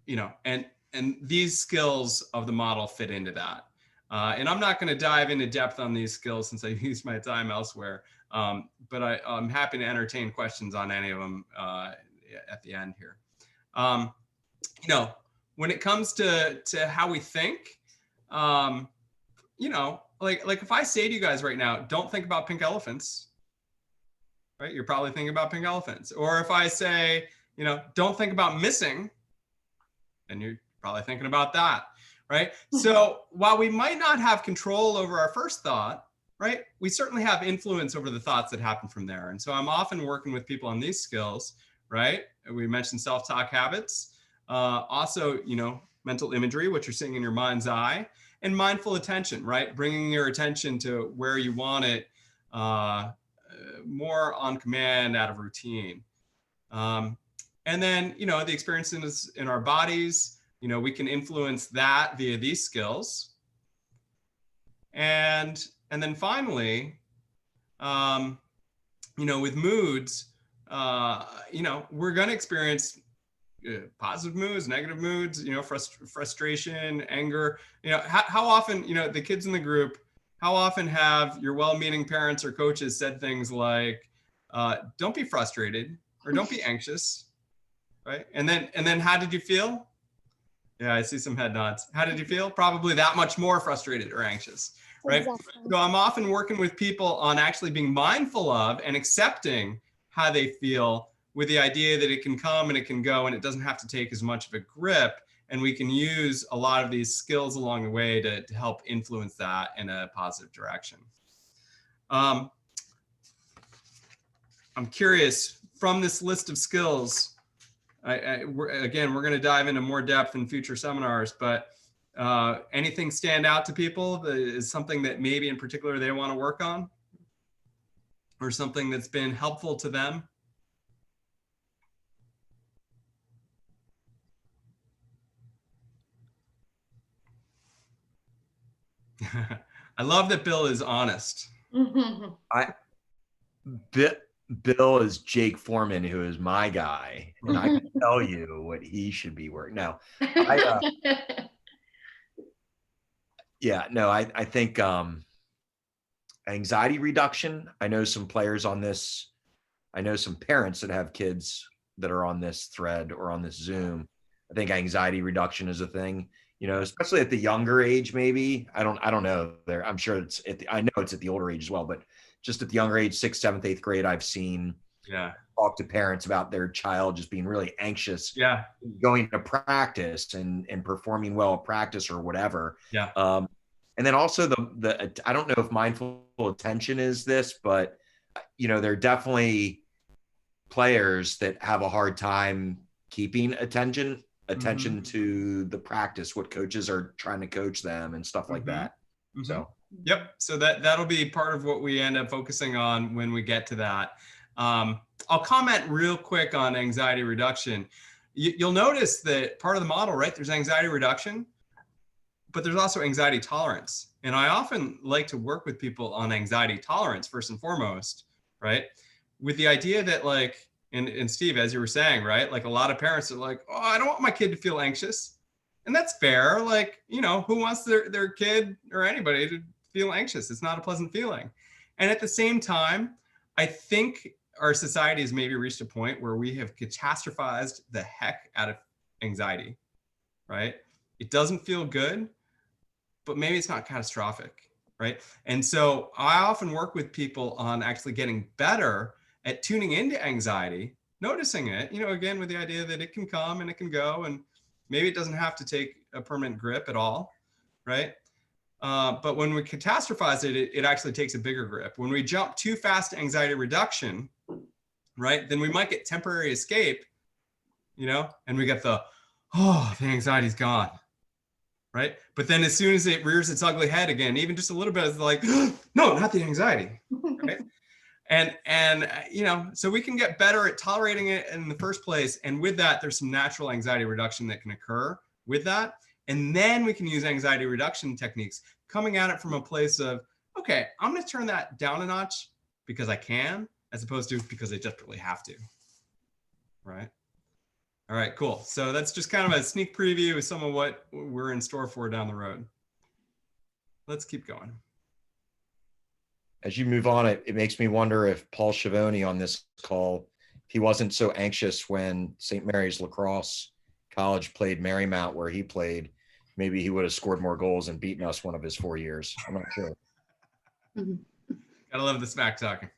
You know, and these skills of the model fit into that. And I'm not going to dive into depth on these skills since I used my time elsewhere, but I'm happy to entertain questions on any of them at the end here. You know, when it comes to how we think, you know, like if I say to you guys right now, don't think about pink elephants, right? You're probably thinking about pink elephants. Or if I say, you know, don't think about missing, then you're probably thinking about that, right? So while we might not have control over our first thought, right, we certainly have influence over the thoughts that happen from there. And so I'm often working with people on these skills, right? We mentioned self-talk habits, also, you know, mental imagery, what you're seeing in your mind's eye, and mindful attention, right? Bringing your attention to where you want it, more on command out of routine. And then, you know, the experiences in our bodies, you know, we can influence that via these skills. And then finally, you know, with moods, you know, we're going to experience positive moods, negative moods, you know, frustration, anger, you know, how often, you know, the kids in the group, how often have your well-meaning parents or coaches said things like, don't be frustrated or don't be anxious, right? And then how did you feel? Yeah, I see some head nods. How did you feel? Probably that much more frustrated or anxious, right? Exactly. So I'm often working with people on actually being mindful of and accepting how they feel, with the idea that it can come and it can go and it doesn't have to take as much of a grip. And we can use a lot of these skills along the way to help influence that in a positive direction. I'm curious, from this list of skills, again, we're going to dive into more depth in future seminars, but anything stand out to people that is something that maybe in particular they want to work on, or something that's been helpful to them? I love that Bill is honest. Bill is Jake Foreman, who is my guy, and I can tell you what he should be working. Now, I think anxiety reduction. I know some players on this. I know some parents that have kids that are on this thread or on this Zoom. I think anxiety reduction is a thing, you know, especially at the younger age, maybe. I don't know there. I'm sure I know it's at the older age as well, but just at the younger age, 6th, 7th, 8th grade, I've seen talk to parents about their child just being really anxious, going to practice and performing well at practice or whatever. And then also the I don't know if mindful attention is this, but you know, there are definitely players that have a hard time keeping attention to the practice, what coaches are trying to coach them and stuff like that. So so that'll be part of what we end up focusing on when we get to that. I'll comment real quick on anxiety reduction. You'll notice that part of the model, right, there's anxiety reduction, but there's also anxiety tolerance. And I often like to work with people on anxiety tolerance first and foremost, right? With the idea that, like, And Steve, as you were saying, right? Like a lot of parents are like, oh, I don't want my kid to feel anxious. And that's fair. Like, you know, who wants their kid or anybody to feel anxious? It's not a pleasant feeling. And at the same time, I think our society has maybe reached a point where we have catastrophized the heck out of anxiety, right? It doesn't feel good, but maybe it's not catastrophic, right? And so I often work with people on actually getting better at tuning into anxiety, noticing it, you know, again, with the idea that it can come and it can go, and maybe it doesn't have to take a permanent grip at all, right? But when we catastrophize it, it actually takes a bigger grip. When we jump too fast to anxiety reduction, right, then we might get temporary escape, you know, and we get the anxiety's gone, right? But then as soon as it rears its ugly head again, even just a little bit, it's like, no, not the anxiety, right? And you know, so we can get better at tolerating it in the first place. And with that, there's some natural anxiety reduction that can occur with that. And then we can use anxiety reduction techniques coming at it from a place of, okay, I'm going to turn that down a notch because I can, as opposed to because I desperately have to, right? All right, cool. So that's just kind of a sneak preview of some of what we're in store for down the road. Let's keep going. As you move on, it makes me wonder if Paul Schiavone on this call, he wasn't so anxious when St. Mary's Lacrosse College played Marymount where he played. Maybe he would have scored more goals and beaten us one of his 4 years. I'm not sure. Gotta love the smack talking.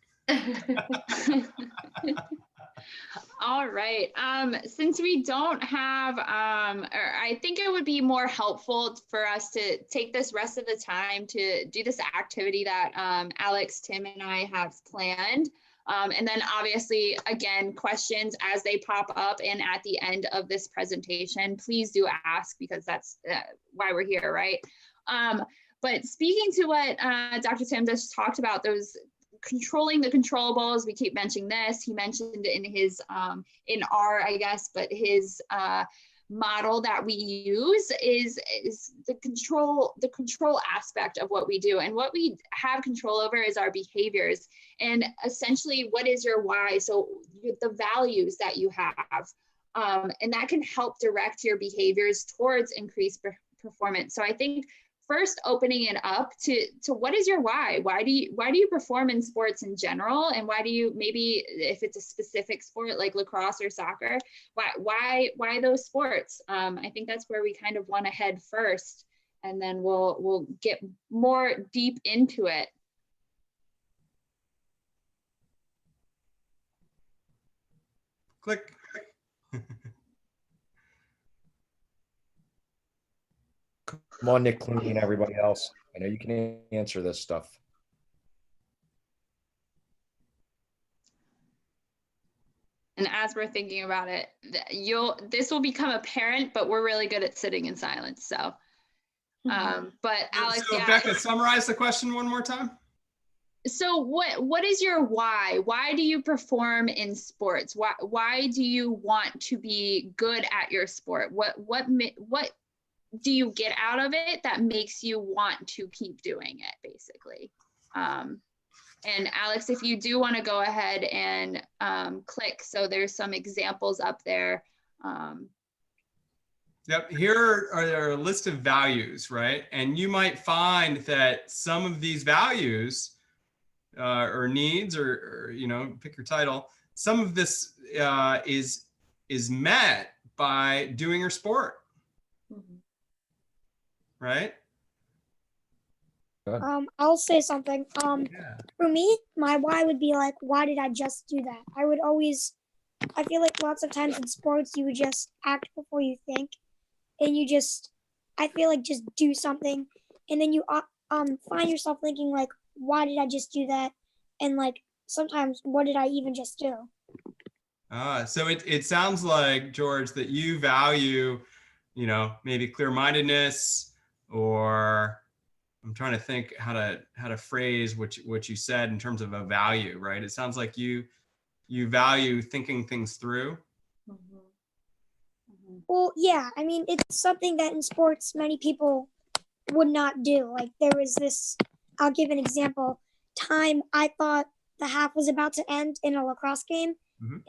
All right. Since we don't have, or I think it would be more helpful for us to take this rest of the time to do this activity that Alex, Tim, and I have planned. And then obviously, again, questions as they pop up and at the end of this presentation, please do ask, because that's why we're here, right? But speaking to what Dr. Tim just talked about, those controlling the controllables, we keep mentioning this. He mentioned in his, in our, I guess, but his model that we use is the control aspect of what we do. And what we have control over is our behaviors. And essentially, what is your why? So the values that you have, and that can help direct your behaviors towards increased performance. So I think first opening it up to what is your why? Why do you perform in sports in general? And why do you, maybe if it's a specific sport like lacrosse or soccer, why those sports? I think that's where we kind of want to head first, and then we'll get more deep into it. Click. Come on, Nick Clooney and everybody else. I know you can answer this stuff. And as we're thinking about it, this will become apparent, but we're really good at sitting in silence. So, but Alex, so Becca, summarize the question one more time. So what is your why? Why do you perform in sports? Why do you want to be good at your sport? What do you get out of it that makes you want to keep doing it, basically? And Alex, if you do want to go ahead and click, so there's some examples up there. Yep, here are a list of values, right? And you might find that some of these values or needs, or you know, pick your title, some of this is met by doing your sport. Right? I'll say something. For me, my why would be like, why did I just do that? I feel like lots of times in sports, you would just act before you think, and I feel like just do something, and then you find yourself thinking like, why did I just do that? And like, sometimes, what did I even just do? So it sounds like, George, that you value, you know, maybe clear-mindedness, or I'm trying to think how to phrase what you said in terms of a value, right? It sounds like you value thinking things through. Well, yeah, I mean, it's something that in sports many people would not do. Like there was this, I'll give an example, time I thought the half was about to end in a lacrosse game,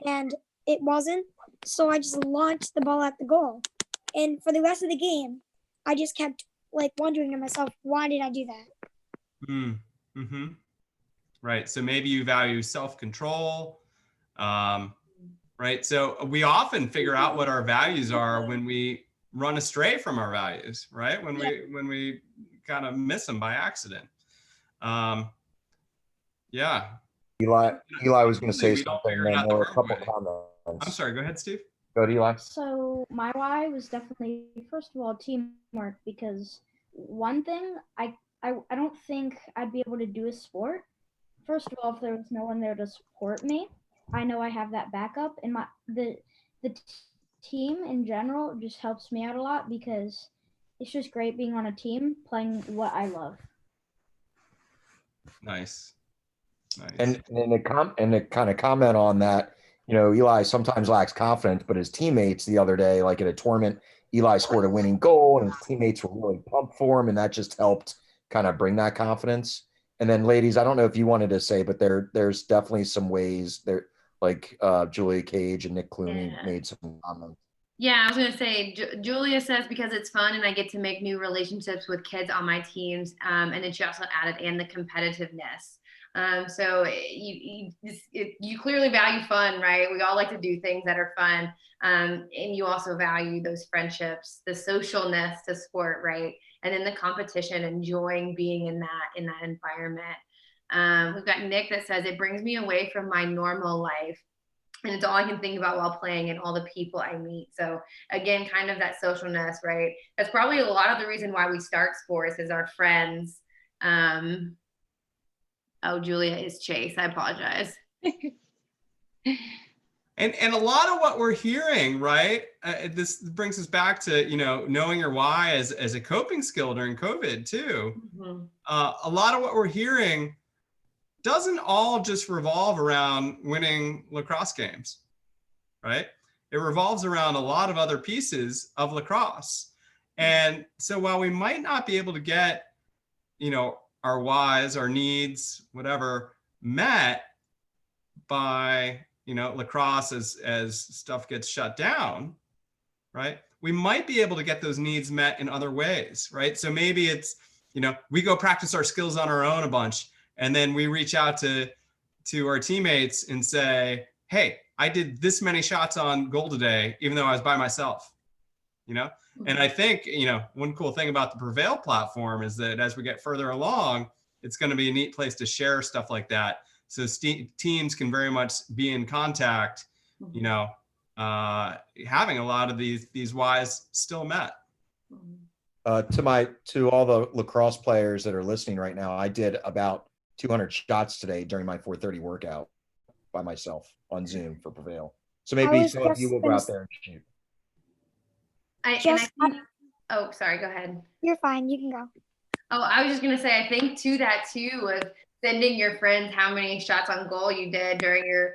and it wasn't. So I just launched the ball at the goal. And for the rest of the game, I just kept like wondering to myself, why did I do that? Right. So maybe you value self-control. Right. So we often figure out what our values are when we run astray from our values, right? When we kind of miss them by accident. Yeah. Eli was going to say something, and then there were a couple comments. I'm sorry. Go ahead, Steve. Go ahead, Eli. So my why was definitely, first of all, teamwork, because one thing I don't think I'd be able to do a sport. First of all, if there was no one there to support me, I know I have that backup, and the team in general just helps me out a lot, because it's just great being on a team playing what I love. Nice. And to kind of comment on that, you know, Eli sometimes lacks confidence, but his teammates the other day, like at a tournament, Eli scored a winning goal and his teammates were really pumped for him, and that just helped kind of bring that confidence. And then, ladies, I don't know if you wanted to say, but there's definitely some ways there, like Julia Cage and Nick Clooney made some comments. Yeah, I was going to say, Julia says because it's fun and I get to make new relationships with kids on my teams. And then she also added, and the competitiveness. So you clearly value fun, right? We all like to do things that are fun. And you also value those friendships, the socialness to sport, right? And then the competition, enjoying being in that environment. We've got Nick that says, it brings me away from my normal life. And it's all I can think about while playing and all the people I meet. So again, kind of that socialness, right? That's probably a lot of the reason why we start sports, is our friends. Oh, Julia is Chase. I apologize. And a lot of what we're hearing, right? This brings us back to, you know, knowing your why as a coping skill during COVID too. A lot of what we're hearing doesn't all just revolve around winning lacrosse games, right? It revolves around a lot of other pieces of lacrosse. And so while we might not be able to get, you know, our whys, our needs, whatever, met by, you know, lacrosse as stuff gets shut down, right? We might be able to get those needs met in other ways, right? So maybe it's, you know, we go practice our skills on our own a bunch, and then we reach out to our teammates and say, hey, I did this many shots on goal today, even though I was by myself, you know? And I think, you know, one cool thing about the Prevail platform is that as we get further along, it's going to be a neat place to share stuff like that. So teams can very much be in contact, you know, having a lot of these whys still met. To all the lacrosse players that are listening right now, I did about 200 shots today during my 4:30 workout by myself on Zoom for Prevail. So maybe some of you will go out there and shoot. Oh, sorry, go ahead. You're fine. You can go. Oh, I was just going to say, I think to that too, of sending your friends how many shots on goal you did during your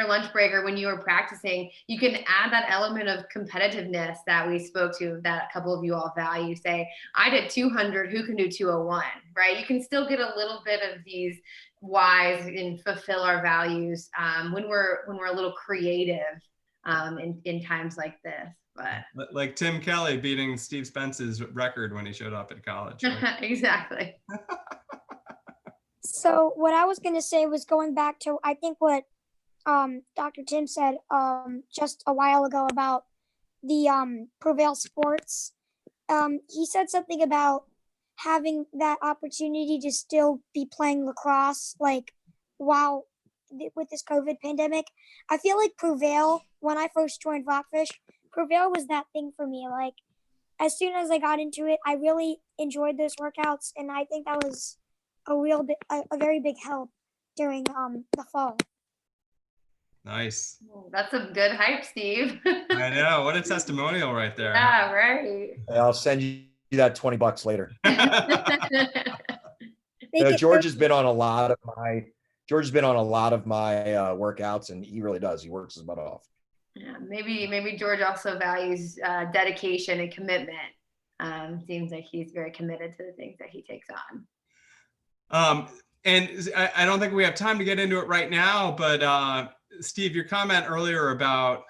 lunch break or when you were practicing, you can add that element of competitiveness that we spoke to, that a couple of you all value. Say, I did 200, who can do 201, right? You can still get a little bit of these whys and fulfill our values when we're a little creative in times like this. But like Tim Kelly beating Steve Spence's record when he showed up at college. Right? Exactly. So what I was going to say was going back to, I think what Dr. Tim said just a while ago about the Prevail Sports. He said something about having that opportunity to still be playing lacrosse, like while with this COVID pandemic. I feel like Prevail, when I first joined Rockfish, Prevail was that thing for me. Like as soon as I got into it, I really enjoyed those workouts, and I think that was a very big help during the fall. Nice. That's a good hype, Steve. I know. What a testimonial right there. Yeah, right. I'll send you that $20 later. George has been on a lot of my workouts, and he really does. He works his butt off. Yeah, maybe George also values dedication and commitment. Seems like he's very committed to the things that he takes on. And I don't think we have time to get into it right now, but Steve, your comment earlier about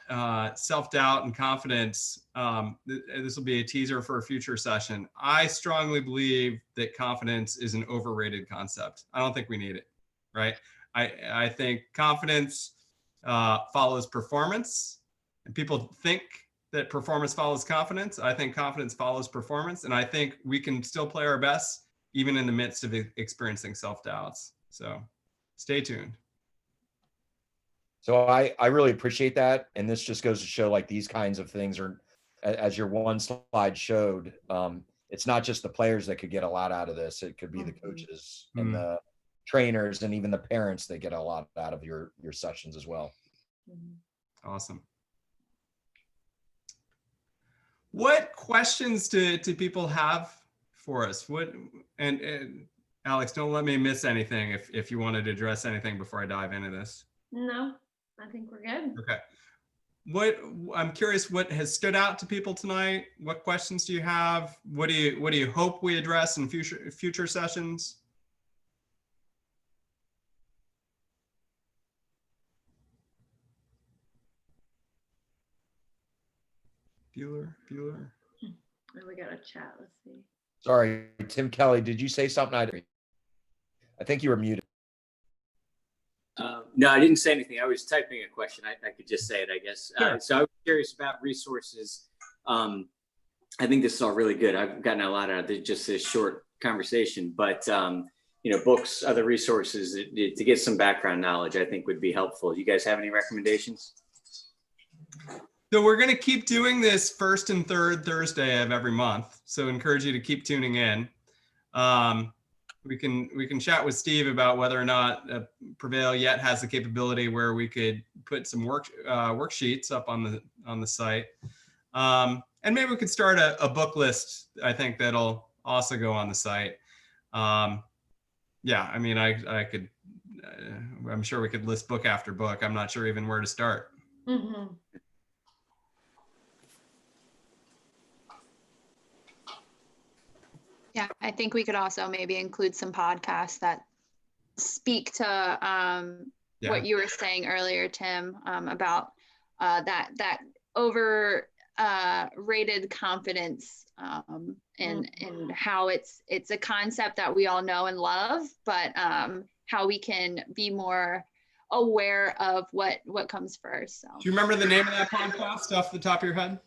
self-doubt and confidence, this will be a teaser for a future session. I strongly believe that confidence is an overrated concept. I don't think we need it, right? I think confidence follows performance, and people think that performance follows confidence. I think confidence follows performance, and I think we can still play our best even in the midst of experiencing self-doubts. So stay tuned. So I really appreciate that. And this just goes to show like these kinds of things are, as your one slide showed, it's not just the players that could get a lot out of this. It could be the coaches and the trainers and even the parents that get a lot out of your sessions as well. Awesome. What questions do people have for us? What and Alex, don't let me miss anything if you wanted to address anything before I dive into this. No, I think we're good. Okay. I'm curious, what has stood out to people tonight? What questions do you have? What do you hope we address in future sessions? Bueller. Oh, we got a chat. Let's see. Sorry, Tim Kelly, did you say something? I think you were muted. No, I didn't say anything. I was typing a question. I could just say it, I guess. Sure. So I was curious about resources. I think this is all really good. I've gotten a lot out of just this short conversation, but books, other resources to get some background knowledge, I think would be helpful. You guys have any recommendations? So we're going to keep doing this first and third Thursday of every month. So encourage you to keep tuning in. We can chat with Steve about whether or not Prevail yet has the capability where we could put some worksheets up on the site, and maybe we could start a book list. I think that'll also go on the site. Yeah, I mean, I could. I'm sure we could list book after book. I'm not sure even where to start. Mm-hmm. Yeah, I think we could also maybe include some podcasts that speak to what you were saying earlier, Tim, about that over rated confidence and how it's a concept that we all know and love, but how we can be more aware of what comes first. So. Do you remember the name of that podcast off the top of your head?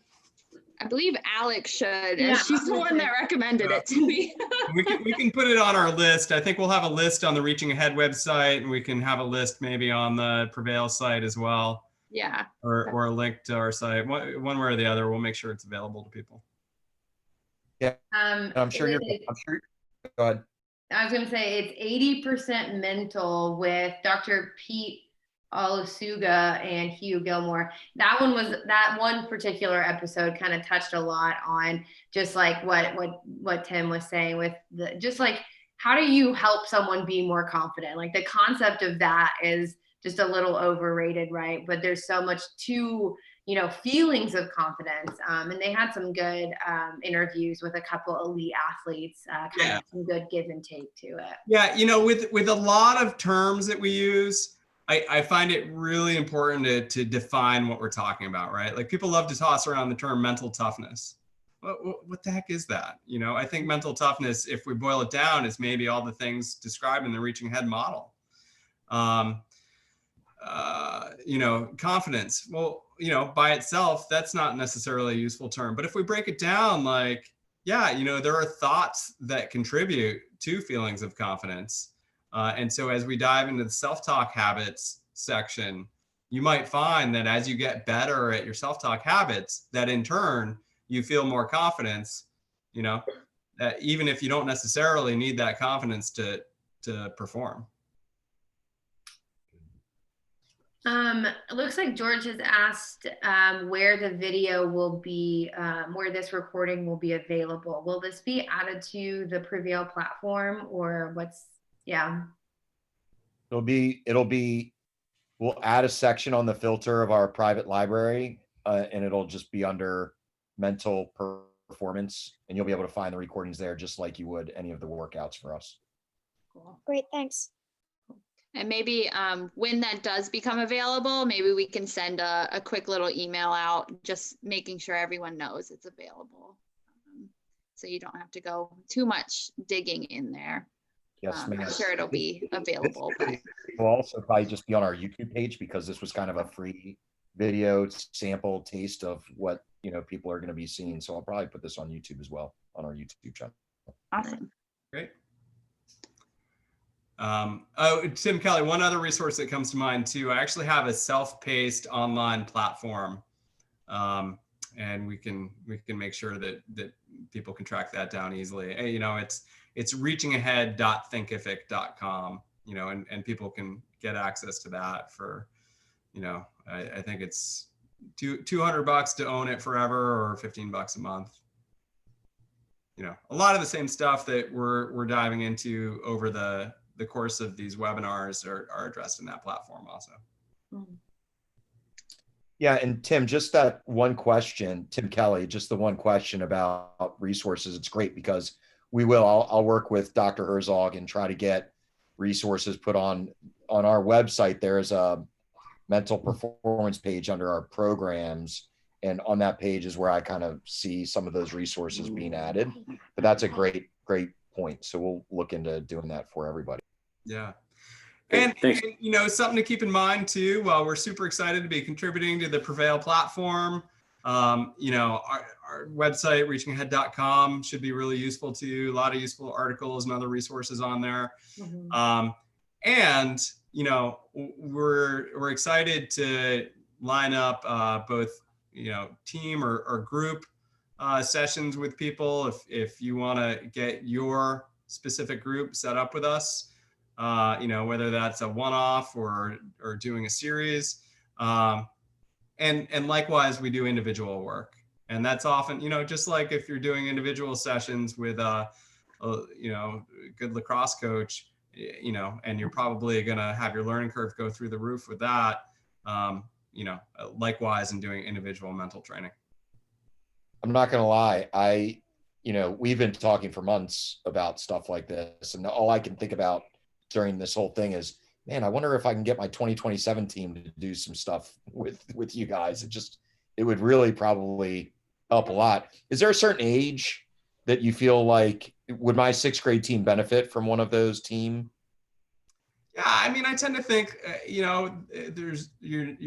I believe Alex should, Yeah, and she's the one that recommended it to me. we can put it on our list. I think we'll have a list on the Reaching Ahead website, and we can have a list maybe on the Prevail site as well. Yeah. Or a link to our site. One way or the other, we'll make sure it's available to people. Yeah. I'm sure you're. Go ahead. I was going to say it's 80% mental with Dr. Pete Olusuga and Hugh Gilmore. That one particular episode kind of touched a lot on just like what Tim was saying with just like, how do you help someone be more confident? Like the concept of that is just a little overrated, right? But there's so much to, feelings of confidence. And they had some good interviews with a couple elite athletes, kind of some good give and take to it. Yeah. With a lot of terms that we use, I find it really important to define what we're talking about, right? Like people love to toss around the term mental toughness. What the heck is that? I think mental toughness, if we boil it down, is maybe all the things described in the Reaching Ahead model. Confidence. Well, by itself, that's not necessarily a useful term. But if we break it down, like, there are thoughts that contribute to feelings of confidence. And so as we dive into the self-talk habits section, you might find that as you get better at your self-talk habits, that in turn, you feel more confidence, even if you don't necessarily need that confidence to perform. It looks like George has asked where the video will be, where this recording will be available. Will this be added to the Prevail platform or what's? Yeah. We'll add a section on the filter of our private library, and it'll just be under mental performance, and you'll be able to find the recordings there just like you would any of the workouts for us. Cool. Great, thanks. And maybe when that does become available, maybe we can send a quick little email out, just making sure everyone knows it's available. So you don't have to go too much digging in there. Yes, ma'am. I'm sure it'll be available. But It will also probably just be on our YouTube page, because this was kind of a free video sample taste of what, people are going to be seeing. So I'll probably put this on YouTube as well, on our YouTube channel. awesome. Great. Oh, Tim Kelly, one other resource that comes to mind too. I actually have a self-paced online platform, and we can make sure that people can track that down easily. And, it's reachingahead.thinkific.com. And people can get access to that for, I think it's $200 to own it forever, or $15 a month. A lot of the same stuff that we're diving into over the course of these webinars are addressed in that platform also. Yeah, and Tim, just that one question, Tim Kelly, just the one question about resources. It's great because I'll work with Dr. Herzog and try to get resources put on our website. There's a mental performance page under our programs. And on that page is where I kind of see some of those resources being added. But that's a great point. So we'll look into doing that for everybody. Yeah. And something to keep in mind too, while we're super excited to be contributing to the Prevail platform, our website, reachingahead.com, should be really useful to you. A lot of useful articles and other resources on there. And, we're excited to line up both, team or group sessions with people. If you want to get your specific group set up with us, whether that's a one-off or doing a series. And likewise, we do individual work. And that's often, just like if you're doing individual sessions with a good lacrosse coach, and you're probably going to have your learning curve go through the roof with that, likewise in doing individual mental training. I'm not going to lie. We've been talking for months about stuff like this, and all I can think about during this whole thing is, man, I wonder if I can get my 2027 team to do some stuff with you guys. It would really probably help a lot. Is there a certain age that you feel like, would my 6th grade team benefit from one of those team? Yeah, I tend to think, you're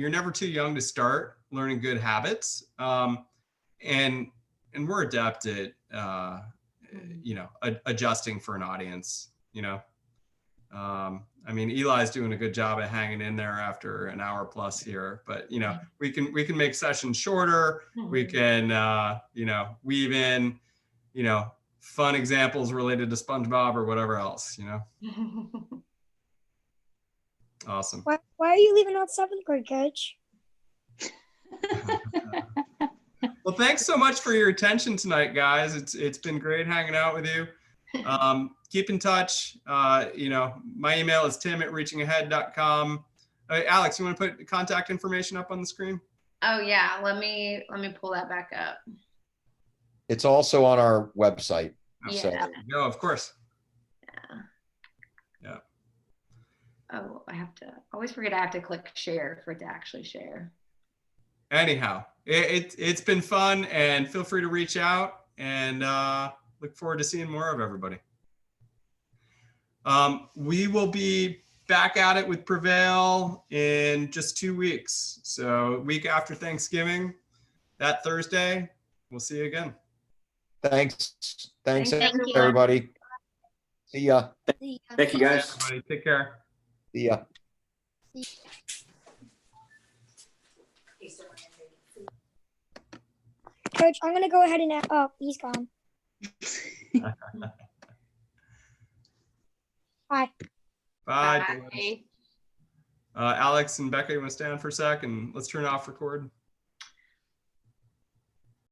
never too young to start learning good habits. And we're adept at, adjusting for an audience, Eli's doing a good job at hanging in there after an hour plus here, but, we can make sessions shorter. We can, weave in, fun examples related to SpongeBob or whatever else, Awesome. Why are you leaving out 7th grade, Coach? Well, thanks so much for your attention tonight, guys. It's been great hanging out with you. Keep in touch. My email is tim@reachingahead.com. Alex, you want to put contact information up on the screen? Oh yeah, let me pull that back up. It's also on our website. Yeah. So. No, of course. Yeah. Oh, I always forget I have to click share for it to actually share. Anyhow, it's been fun, and feel free to reach out, and look forward to seeing more of everybody. We will be back at it with Prevail in just 2 weeks. So week after Thanksgiving, that Thursday, we'll see you again. Thanks Thank you. everybody. See ya. Thank you, guys. Everybody, take care. See ya. Coach, I'm gonna go ahead and he's gone. Bye. Bye. Alex and Becca, you want to stay on for a sec, and let's turn off record.